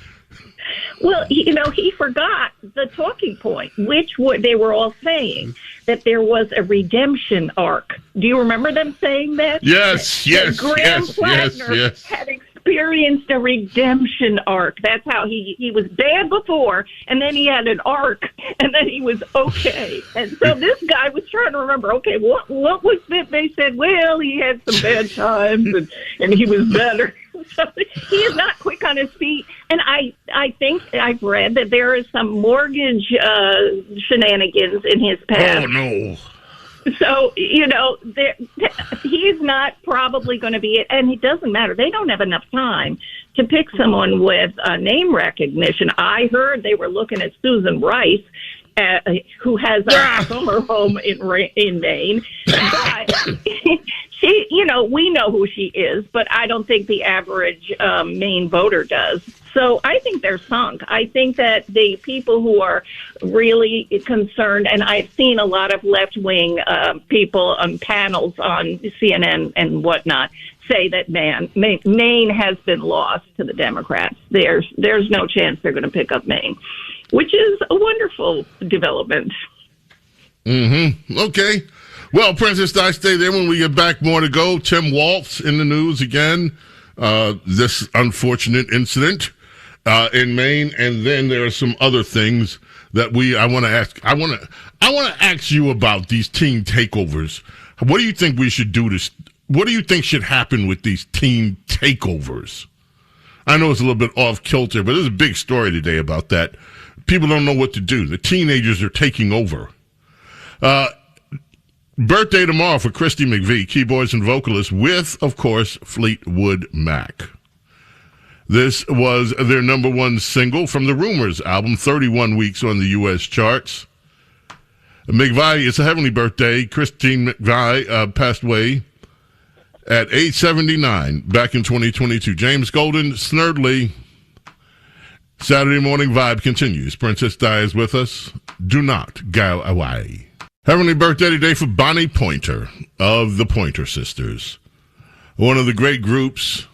Well, he forgot the talking point, which they were all saying that there was a redemption arc. Do you remember them saying that? Yes. Graham Plattner had experienced a redemption arc. That's how he was bad before, and then he had an arc, and then he was okay. And so this guy was trying to remember, okay, what was it? They said, well, he had some bad times, and he was better. So he is not quick on his feet. And I think I've read that there is some mortgage shenanigans in his past. Oh, no. So, he's not probably going to be it. And it doesn't matter. They don't have enough time to pick someone with name recognition. I heard they were looking at Susan Rice, who has a summer home in Maine. But she, we know who she is, but I don't think the average Maine voter does. So I think they're sunk. I think that the people who are really concerned, and I've seen a lot of left-wing people on panels on CNN and whatnot, say that Maine has been lost to the Democrats. There's no chance they're going to pick up Maine, which is a wonderful development. Mm-hmm. Okay. Well, Princess Di, stay there. When we get back, more to go. Tim Walz in the news again. This unfortunate incident in Maine, and then there are some other things that I want to ask. I want to ask you about these teen takeovers. What do you think we should do what do you think should happen with these teen takeovers? I know it's a little bit off kilter, but there's a big story today about that. People don't know what to do. The teenagers are taking over. Birthday tomorrow for Christy McVie, keyboards and vocalist, with, of course, Fleetwood Mac. This was their number one single from the Rumors album, 31 weeks on the U.S. charts. McVie, it's a heavenly birthday. Christine McVie passed away at age 79 back in 2022. James Golden, Snurdly. Saturday Morning Vibe continues. Princess Di is with us. Do not go away. Heavenly birthday today for Bonnie Pointer of the Pointer Sisters. One of the great groups.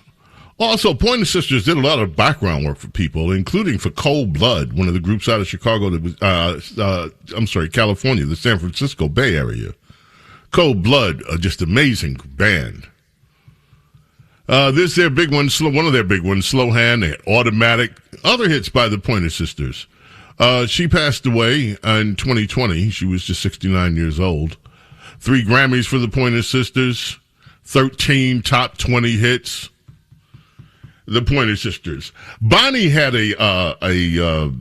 Also, Pointer Sisters did a lot of background work for people, including for Cold Blood, one of the groups out of Chicago, California, the San Francisco Bay Area. Cold Blood, just amazing band. This is their big one, one of their big ones, Slow Hand, Automatic, other hits by the Pointer Sisters. She passed away in 2020. She was just 69 years old. 3 Grammys for the Pointer Sisters, 13 top 20 hits. The Pointer Sisters. Bonnie had a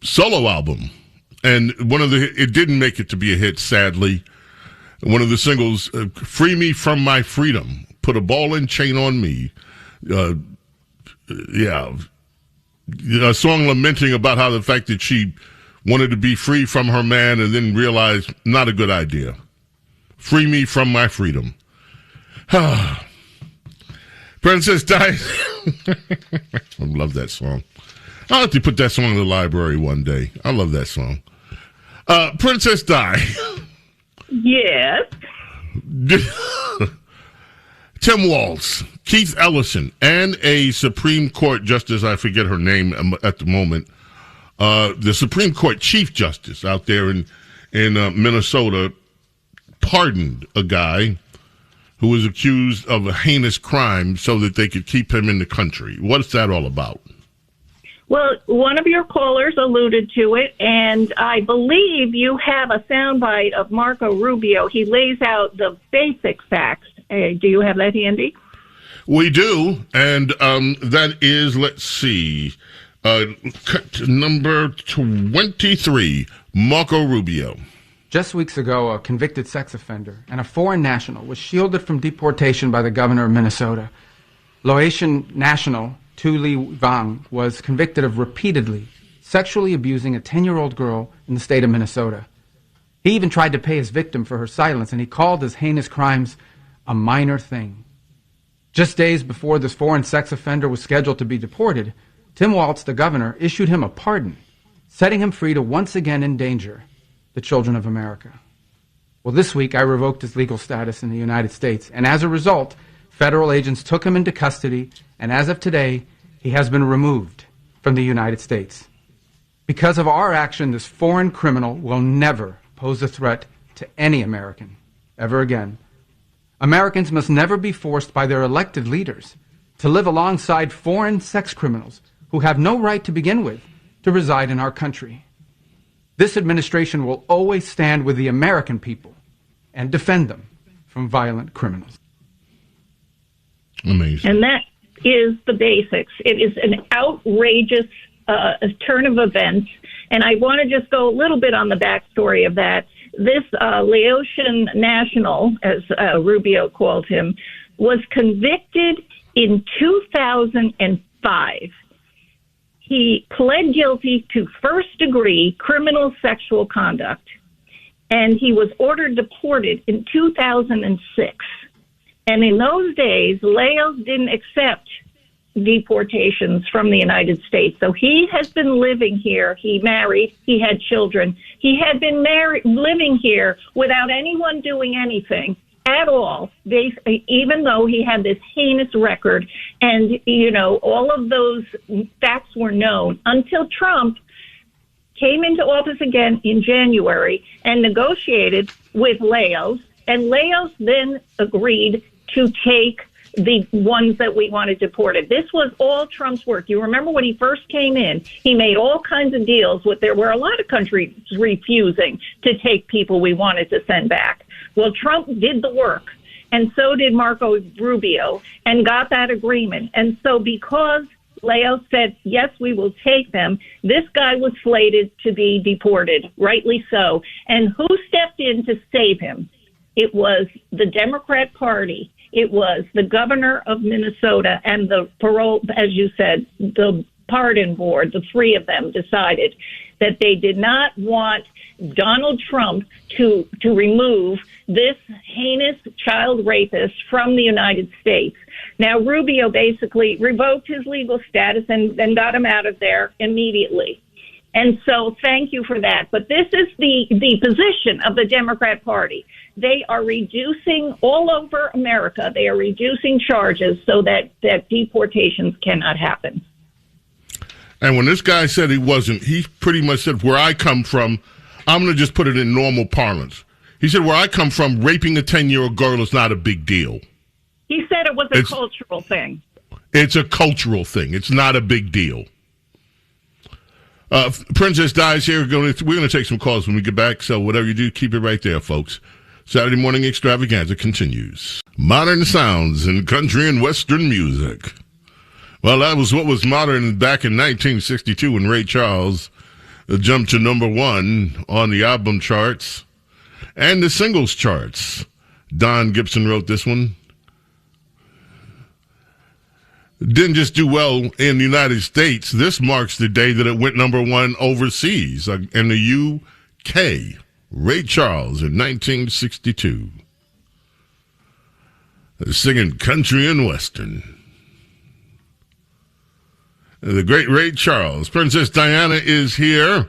solo album, and it didn't make it to be a hit, sadly. One of the singles, Free Me From My Freedom, Put a Ball and Chain on Me. A song lamenting about how the fact that she wanted to be free from her man and then realized not a good idea. Free me from my freedom. Princess Di. I love that song. I'll have to put that song in the library one day. I love that song. Princess Di. Yes. Tim Walz, Keith Ellison, and a Supreme Court Justice, I forget her name at the moment, the Supreme Court Chief Justice out there in Minnesota pardoned a guy who was accused of a heinous crime so that they could keep him in the country. What's that all about? Well, one of your callers alluded to it, and I believe you have a soundbite of Marco Rubio. He lays out the basic facts. Do you have that handy? We do, and that is, let's see, number 23, Marco Rubio. Just weeks ago, a convicted sex offender and a foreign national was shielded from deportation by the governor of Minnesota. Laotian national Tu Li Vang was convicted of repeatedly sexually abusing a 10-year-old girl in the state of Minnesota. He even tried to pay his victim for her silence, and he called his heinous crimes a minor thing. Just days before this foreign sex offender was scheduled to be deported, Tim Walz, the governor, issued him a pardon, setting him free to once again endanger the children of America. Well, this week I revoked his legal status in the United States, and as a result, federal agents took him into custody, and as of today, he has been removed from the United States. Because of our action, this foreign criminal will never pose a threat to any American, ever again. Americans must never be forced by their elected leaders to live alongside foreign sex criminals who have no right to begin with to reside in our country. This administration will always stand with the American people and defend them from violent criminals. Amazing. And that is the basics. It is an outrageous turn of events. And I want to just go a little bit on the backstory of that. this Laotian national, as Rubio called him, was convicted in 2005. He pled guilty to first-degree criminal sexual conduct, and he was ordered deported in 2006. And in those days, Laos didn't accept deportations from the United States. So he has been living here. He married. He had children. He had been living here without anyone doing anything at all, even though he had this heinous record. And, you know, all of those facts were known until Trump came into office again in January and negotiated with Laos. And Laos then agreed to take the ones that we wanted deported. This was all Trump's work. You remember when he first came in, he made all kinds of deals with, there were a lot of countries refusing to take people we wanted to send back. Well, Trump did the work, and so did Marco Rubio, and got that agreement. And so because Laos said, yes, we will take them, this guy was slated to be deported, rightly so. And who stepped in to save him? It was the Democrat Party. It was the governor of Minnesota and the parole, as you said, the pardon board. The three of them decided that they did not want Donald Trump to remove this heinous child rapist from the United States. Now, Rubio basically revoked his legal status and got him out of there immediately. And so thank you for that. But this is the position of the Democrat Party. They are reducing all over America. They are reducing charges so that deportations cannot happen. And when this guy said he wasn't, he pretty much said, where I come from, I'm going to just put it in normal parlance. He said, where I come from, raping a 10-year-old girl is not a big deal. He said it was a cultural thing. It's a cultural thing. It's not a big deal. Princess Di's here. We're going to take some calls when we get back. So whatever you do, keep it right there, folks. Saturday morning extravaganza continues. Modern sounds in country and western music. Well, that was what was modern back in 1962 when Ray Charles jumped to number one on the album charts and the singles charts. Don Gibson wrote this one. Didn't just do well in the United States. This marks the day that it went number one overseas in the UK. Ray Charles in 1962. Singing country and western. The great Ray Charles. Princess Diana is here.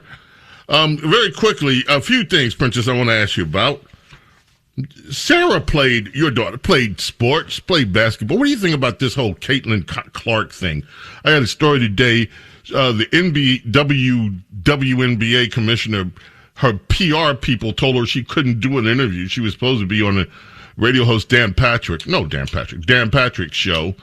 Very quickly, a few things, Princess, I want to ask you about. Sarah your daughter played sports, played basketball. What do you think about this whole Caitlin Clark thing? I had a story today. The WNBA commissioner, her PR people told her she couldn't do an interview. She was supposed to be on a radio host Dan Patrick's show.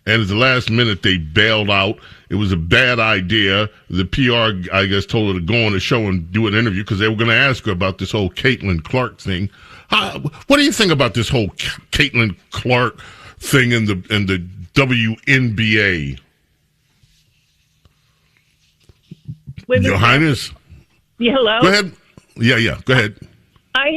And at the last minute, they bailed out. It was a bad idea. The PR, I guess, told her to go on the show and do an interview because they were going to ask her about this whole Caitlin Clark thing. What do you think about this whole Caitlin Clark thing in the WNBA? Your Highness? Yeah, hello? Go ahead. Yeah, go ahead. I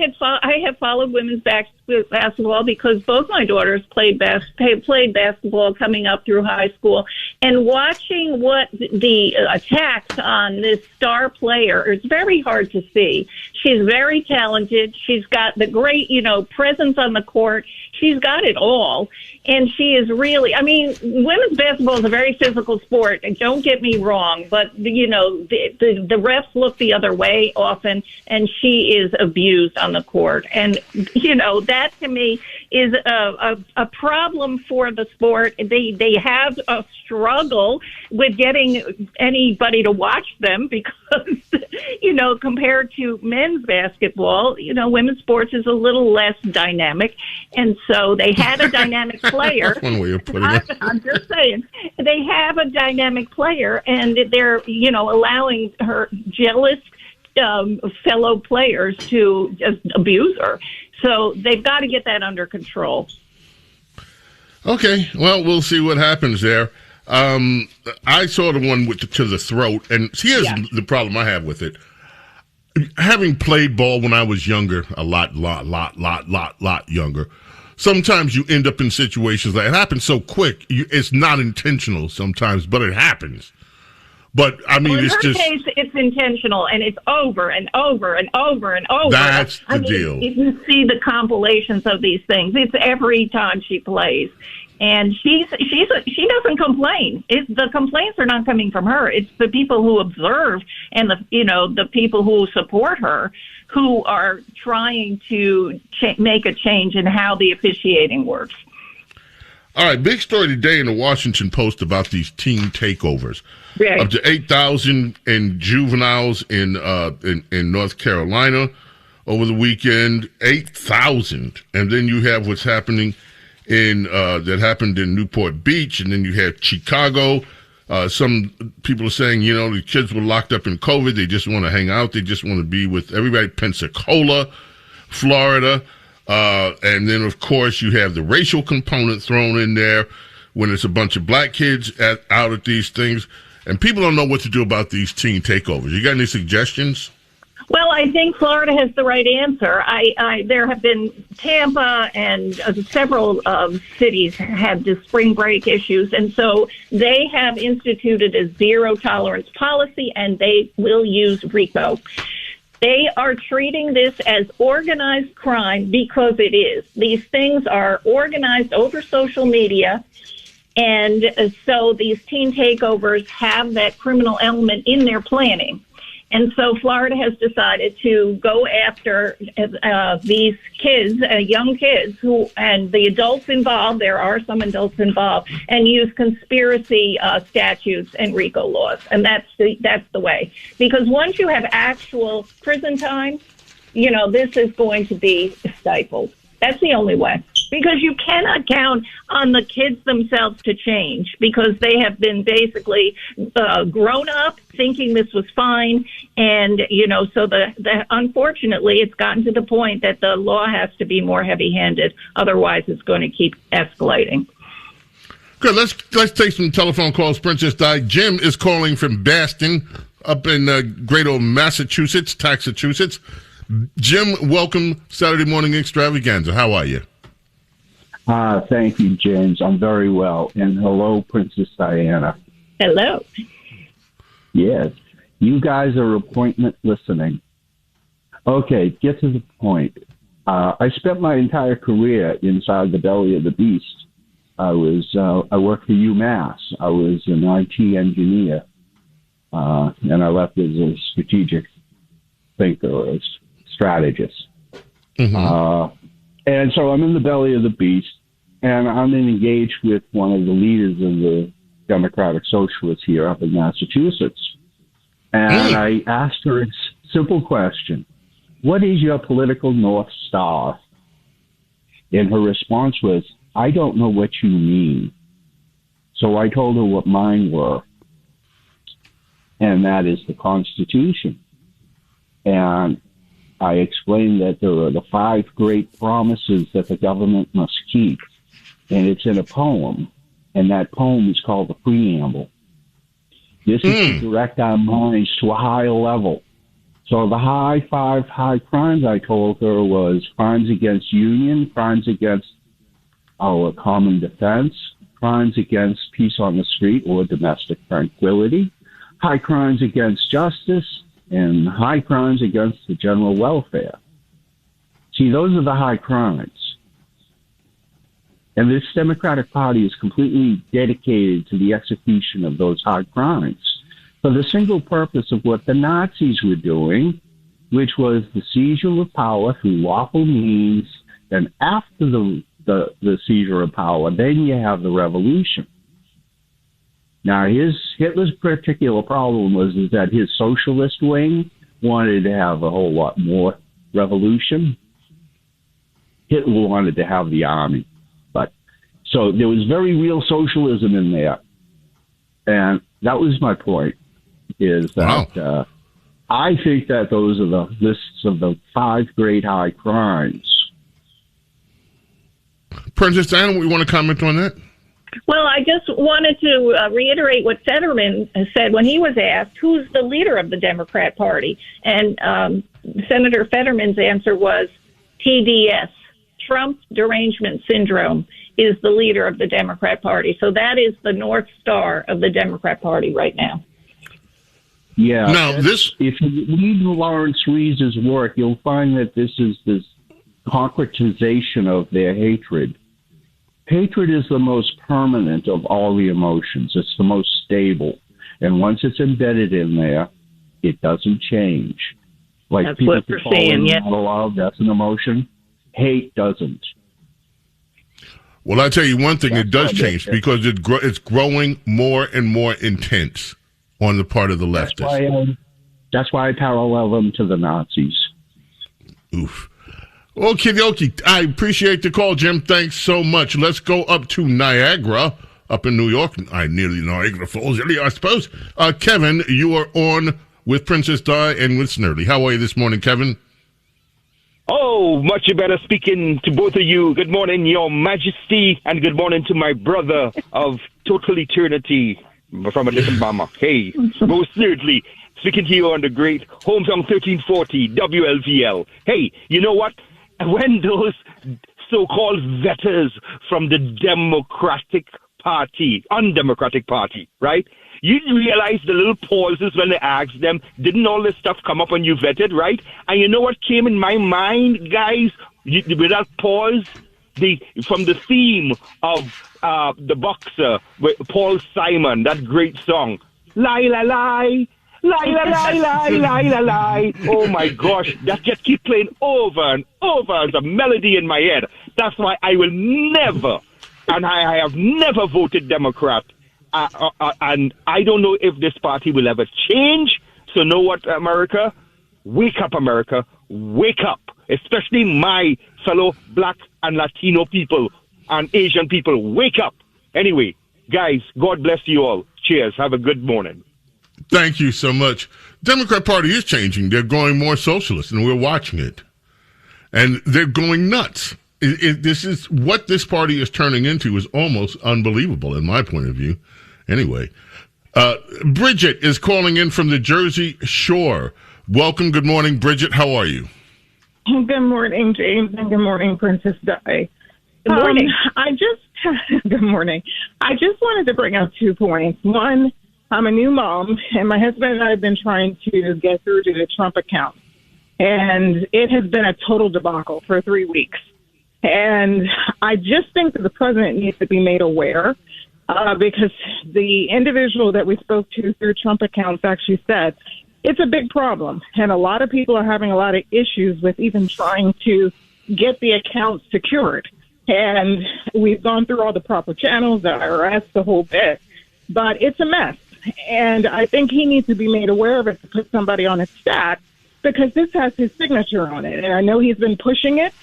have followed women's basketball because both my daughters played basketball coming up through high school, and watching what the attacks on this star player is very hard to see. She's very talented. She's got the great, presence on the court. She's got it all. And she is really, women's basketball is a very physical sport. And don't get me wrong, but, the refs look the other way often, and she is abused on the court. And, that to me is a problem for the sport. They have a struggle with getting anybody to watch them because, compared to men's basketball, women's sports is a little less dynamic. And so they had a dynamic player. That's one way of putting it. I'm just saying. They have a dynamic player, and they're, allowing her jealous fellow players to just abuse her. So they've got to get that under control. Okay, well, we'll see what happens there. I saw the one to the throat, and here's the problem I have with it. having played ball when I was younger, a lot younger, sometimes you end up in situations that it happens so quick. It's not intentional sometimes, but it happens. But I mean, in her case, it's intentional, and it's over and over and over and over. That's the deal. If you see the compilations of these things, it's every time she plays, and she doesn't complain. The complaints are not coming from her. It's the people who observe and the people who support her who are trying to make a change in how the officiating works. All right, big story today in the Washington Post about these teen takeovers. Right. Up to 8,000 in juveniles in North Carolina over the weekend. 8,000, and then you have what's happening that happened in Newport Beach, and then you have Chicago. Some people are saying, the kids were locked up in COVID. They just want to hang out. They just want to be with everybody. Pensacola, Florida. And then, of course, you have the racial component thrown in there when it's a bunch of black kids out at these things. And people don't know what to do about these teen takeovers. You got any suggestions? Well, I think Florida has the right answer. There have been Tampa and several cities had the spring break issues, and so they have instituted a zero tolerance policy, and they will use RICO. They are treating this as organized crime because it is. These things are organized over social media, and so these teen takeovers have that criminal element in their planning. And so Florida has decided to go after these kids, young kids, and the adults involved, there are some adults involved, and use conspiracy statutes and RICO laws. And that's the way. Because once you have actual prison time, this is going to be stifled. That's the only way. Because you cannot count on the kids themselves to change, because they have been basically grown up thinking this was fine. And, so unfortunately, it's gotten to the point that the law has to be more heavy-handed. Otherwise, it's going to keep escalating. Good. Let's take some telephone calls, Princess Di. Jim is calling from Boston up in great old Massachusetts, Taxachusetts. Jim, welcome Saturday Morning Extravaganza. How are you? Thank you, James. I'm very well. And hello, Princess Diana. Hello. Yes. You guys are appointment listening. Okay, get to the point. I spent my entire career inside the belly of the beast. I worked for UMass. I was an IT engineer. And I left as a strategic thinker or a strategist. Mm-hmm. And so I'm in the belly of the beast, and I'm engaged with one of the leaders of the Democratic Socialists here up in Massachusetts. And I asked her a simple question: what is your political North Star? And her response was, I don't know what you mean. So I told her what mine were, and that is the Constitution. And I explained that there are the 5 great promises that the government must keep, and it's in a poem, and that poem is called the Preamble. This is to direct our minds to a higher level. So the 5 high crimes I told her was crimes against union, crimes against our common defense, crimes against peace on the street or domestic tranquility, high crimes against justice, and high crimes against the general welfare. See, those are the high crimes. And this Democratic Party is completely dedicated to the execution of those high crimes for the single purpose of what the Nazis were doing, which was the seizure of power through lawful means. And after the seizure of power, then you have the revolution. Now, Hitler's particular problem was that his socialist wing wanted to have a whole lot more revolution. Hitler wanted to have the army. So there was very real socialism in there. And that was my point, is that I think that those are the lists of the 5 great high crimes. Princess Diana, we want to comment on that? Well, I just wanted to reiterate what Fetterman said when he was asked, who's the leader of the Democrat Party? And Senator Fetterman's answer was TDS, Trump Derangement Syndrome, is the leader of the Democrat Party. So that is the North Star of the Democrat Party right now. Yeah. Now, if you read Lawrence Rees's work, you'll find that this is this concretization of their hatred. Hatred is the most permanent of all the emotions. It's the most stable. And once it's embedded in there, it doesn't change. Like That's people what we're call saying, it yeah. not allowed, that's an emotion. Hate doesn't. Well, I'll tell you one thing, it does change because it's growing more and more intense on the part of the leftists. That's why I parallel them to the Nazis. Oof. Okie dokie. I appreciate the call, Jim. Thanks so much. Let's go up to Niagara, up in New York. I nearly Niagara Falls, I suppose. Kevin, you are on with Princess Di and with Snurley. How are you this morning, Kevin? Oh, much better speaking to both of you. Good morning, Your Majesty, and good morning to my brother of total eternity from a different mama. Hey, most thirdly, speaking to you on the great Hometown 1340 WLVL. Hey, you know what? When those so-called vetters from the undemocratic party, right? You realize the little pauses when they asked them, didn't all this stuff come up when you vetted, right? And you know what came in my mind, guys, with that pause? From the theme of The Boxer, with Paul Simon, that great song, Lie, lie, lie. Lie, lie, lie, lie, lie, lie, lie. Oh my gosh, that just keeps playing over and over as a melody in my head. That's why I will never, and I have never voted Democrat. And I don't know if this party will ever change. So know what, America? Wake up, America. Wake up. Especially my fellow black and Latino people and Asian people. Wake up. Anyway, guys, God bless you all. Cheers. Have a good morning. Thank you so much. Democrat Party is changing. They're going more socialist, and we're watching it. And they're going nuts. This is what this party is turning into is almost unbelievable in my point of view. Anyway, Bridget is calling in from the Jersey Shore. Welcome. Good morning, Bridget. How are you? Good morning, James, and good morning, Princess Di. Good morning. Good morning. I just wanted to bring up 2 points. One, I'm a new mom, and my husband and I have been trying to get through to the Trump account. And it has been a total debacle for 3 weeks. And I just think that the president needs to be made aware because the individual that we spoke to through Trump accounts actually said it's a big problem. And a lot of people are having a lot of issues with even trying to get the account secured. And we've gone through all the proper channels, the IRS, the whole bit. But it's a mess. And I think he needs to be made aware of it to put somebody on his staff because this has his signature on it. And I know he's been pushing it.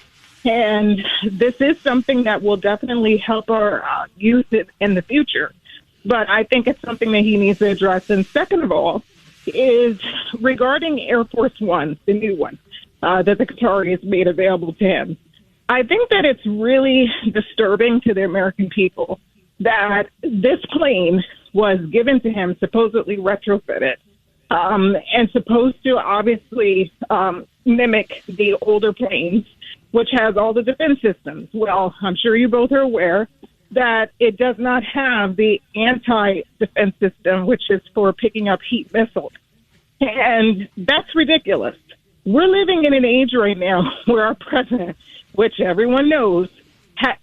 And this is something that will definitely help our youth in the future. But I think it's something that he needs to address. And second of all, is regarding Air Force One, the new one that the Qatari has made available to him. I think that it's really disturbing to the American people that this plane was given to him, supposedly retrofitted, and supposed to obviously mimic the older planes, which has all the defense systems. Well, I'm sure you both are aware that it does not have the anti-defense system, which is for picking up heat missiles. And that's ridiculous. We're living in an age right now where our president, which everyone knows,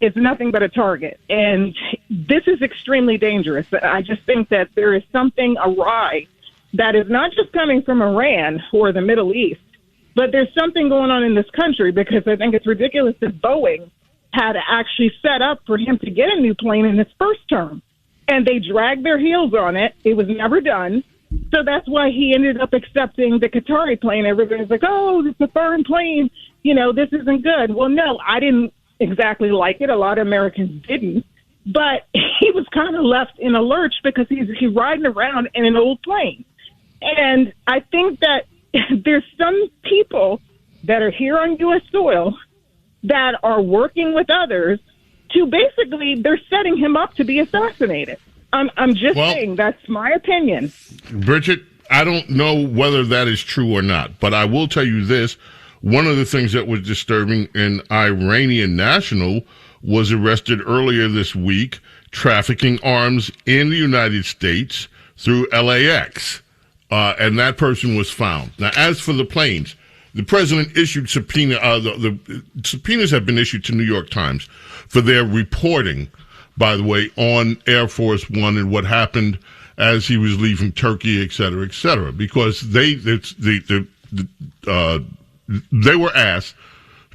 is nothing but a target. And this is extremely dangerous. I just think that there is something awry that is not just coming from Iran or the Middle East, but there's something going on in this country because I think it's ridiculous that Boeing had actually set up for him to get a new plane in his first term. And they dragged their heels on it. It was never done. So that's why he ended up accepting the Qatari plane. Everybody's like, oh, it's a foreign plane. You know, this isn't good. Well, no, I didn't exactly like it. A lot of Americans didn't. But he was kind of left in a lurch because he's riding around in an old plane. And I think that there's some people that are here on U.S. soil that are working with others to basically, they're setting him up to be assassinated. I'm just saying, that's my opinion. Bridget, I don't know whether that is true or not, but I will tell you this. One of the things that was disturbing, an Iranian national was arrested earlier this week trafficking arms in the United States through LAX, and that person was found. Now, as for the planes, the president issued subpoena. The subpoenas have been issued to New York Times for their reporting, by the way, on Air Force One and what happened as he was leaving Turkey, et cetera, because they were asked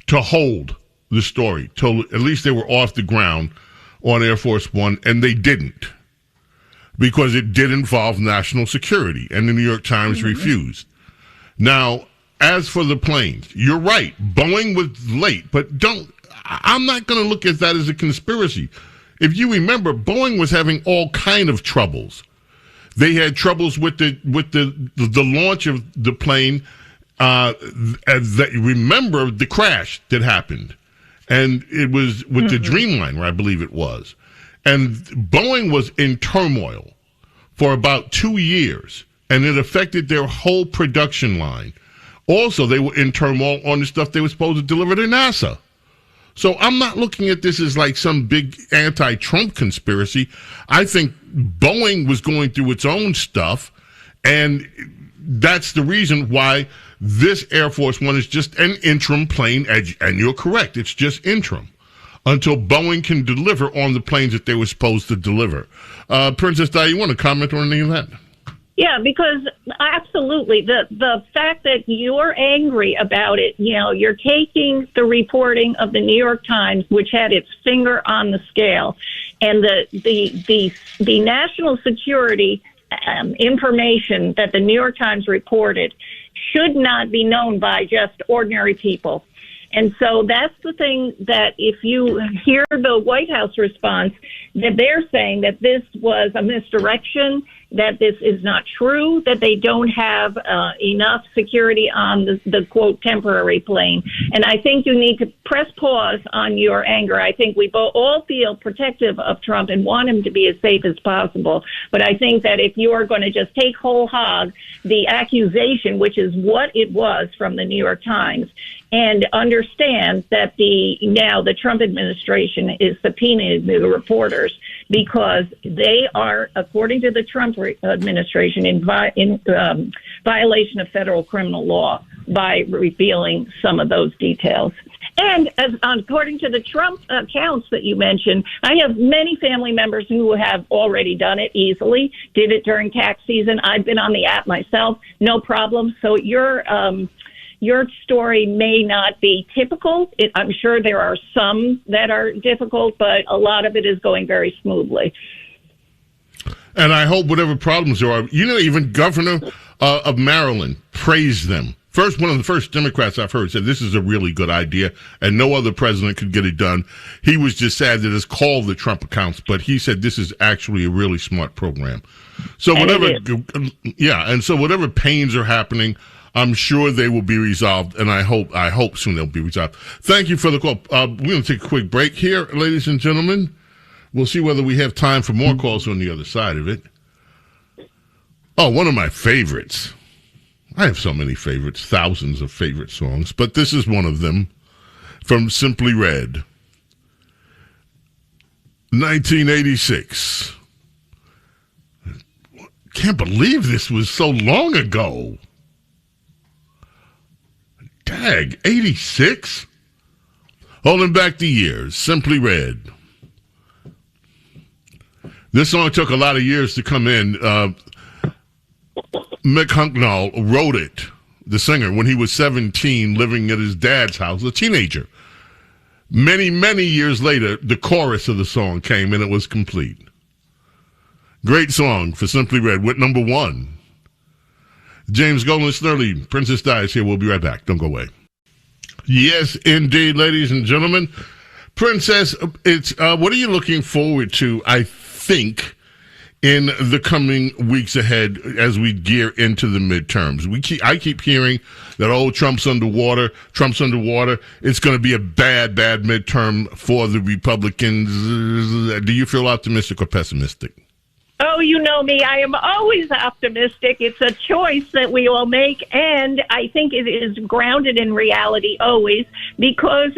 to hold the story till at least they were off the ground on Air Force One, and they didn't, because it did involve national security, and the New York Times refused. Now, as for the planes, you're right. Boeing was late, but I'm not going to look at that as a conspiracy. If you remember, Boeing was having all kind of troubles. They had troubles with the launch of the plane. Remember the crash that happened, and it was with the Dreamliner, I believe it was. And Boeing was in turmoil for about 2 years, and it affected their whole production line. Also, they were in turmoil on the stuff they were supposed to deliver to NASA. So I'm not looking at this as like some big anti-Trump conspiracy. I think Boeing was going through its own stuff, and that's the reason why this Air Force One is just an interim plane, and you're correct, it's just interim, until Boeing can deliver on the planes that they were supposed to deliver. Princess Di, you want to comment on any of that? Yeah, because absolutely, the fact that you're angry about it, you're taking the reporting of the New York Times, which had its finger on the scale, and the national security information that the New York Times reported should not be known by just ordinary people. And so that's the thing, that if you hear the White House response, that they're saying that this was a misdirection, that this is not true, that they don't have enough security on the quote, temporary plane. And I think you need to press pause on your anger. I think we all feel protective of Trump and want him to be as safe as possible. But I think that if you are going to just take whole hog the accusation, which is what it was from the New York Times, and understand that the Trump administration is subpoenaing the reporters because they are, according to the Trump administration, in violation of federal criminal law by revealing some of those details. And according to the Trump accounts that you mentioned, I have many family members who have already done it easily, did it during tax season. I've been on the app myself, no problem. So your story may not be typical. I'm sure there are some that are difficult, but a lot of it is going very smoothly. And I hope whatever problems there are, even Governor of Maryland praised them. One of the first Democrats I've heard said this is a really good idea, and no other president could get it done. He was just sad that it's called the Trump accounts, but he said this is actually a really smart program. So whatever pains are happening, I'm sure they will be resolved, and I hope soon they'll be resolved. Thank you for the call. We're going to take a quick break here, ladies and gentlemen. We'll see whether we have time for more calls on the other side of it. Oh, one of my favorites. I have so many favorites, thousands of favorite songs, but this is one of them from Simply Red. 1986. Can't believe this was so long ago. Dag, 86? Holding back the years, Simply Red. This song took a lot of years to come in. Mick Hucknall wrote it, the singer, when he was 17, living at his dad's house, a teenager. Many, many years later, the chorus of the song came, and it was complete. Great song for Simply Red, with number one. James Golden Snurley, Princess Di is here. We'll be right back. Don't go away. Yes, indeed, ladies and gentlemen. Princess, it's what are you looking forward to, I think, in the coming weeks ahead as we gear into the midterms. I keep hearing that, Trump's underwater. It's going to be a bad midterm for the Republicans. Do you feel optimistic or pessimistic? Oh, you know me. I am always optimistic. It's a choice that we all make, and I think it is grounded in reality always because,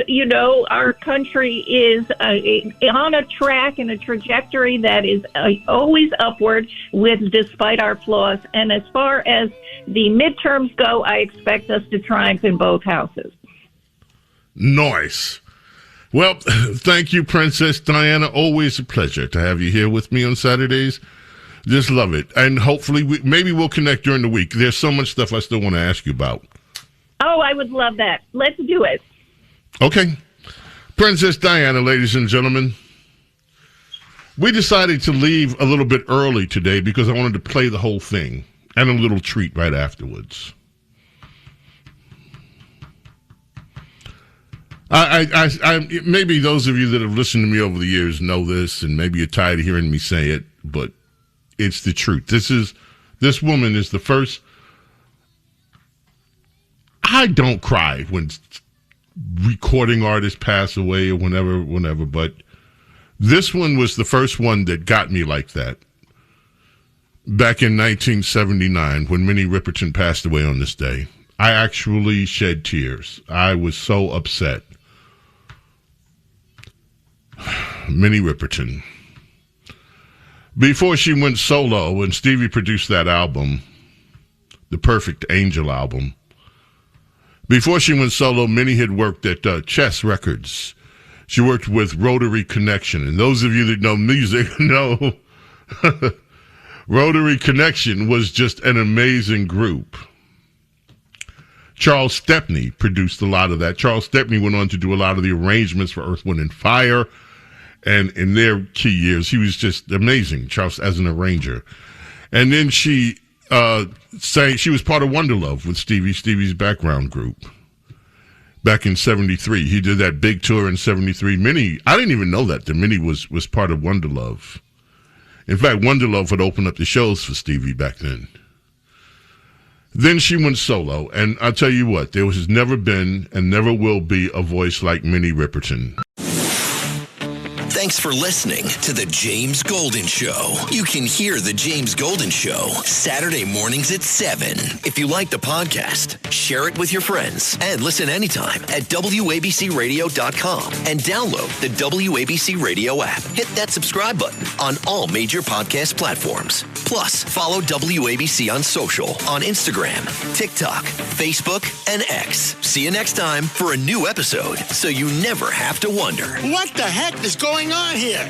our country is on a track and a trajectory that is always upward despite our flaws. And as far as the midterms go, I expect us to triumph in both houses. Nice. Well, thank you, Princess Diana. Always a pleasure to have you here with me on Saturdays. Just love it. And hopefully, maybe we'll connect during the week. There's so much stuff I still want to ask you about. Oh, I would love that. Let's do it. Okay. Princess Diana, ladies and gentlemen. We decided to leave a little bit early today because I wanted to play the whole thing and a little treat right afterwards. I maybe those of you that have listened to me over the years know this, and maybe you're tired of hearing me say it, but it's the truth. This woman is the first. I don't cry when recording artists pass away or whenever, but this one was the first one that got me like that. Back in 1979, when Minnie Riperton passed away on this day, I actually shed tears. I was so upset. Minnie Riperton. Before she went solo, and Stevie produced that album, the Perfect Angel album, before she went solo, Minnie had worked at Chess Records. She worked with Rotary Connection, and those of you that know music know Rotary Connection was just an amazing group. Charles Stepney produced a lot of that. Charles Stepney went on to do a lot of the arrangements for Earth, Wind, and Fire. And in their key years, he was just amazing, Charles, as an arranger. And then she she was part of Wonderlove with Stevie's background group back in 73. He did that big tour in 73. Minnie, I didn't even know that Minnie was part of Wonderlove. In fact, Wonderlove would open up the shows for Stevie back then. Then she went solo, and I'll tell you what, there has never been and never will be a voice like Minnie Riperton. Thanks for listening to The James Golden Show. You can hear The James Golden Show Saturday mornings at 7. If you like the podcast, share it with your friends and listen anytime at WABCRadio.com and download the WABC Radio app. Hit that subscribe button on all major podcast platforms. Plus, follow WABC on social on Instagram, TikTok, Facebook, and X. See you next time for a new episode so you never have to wonder. What the heck is going on here?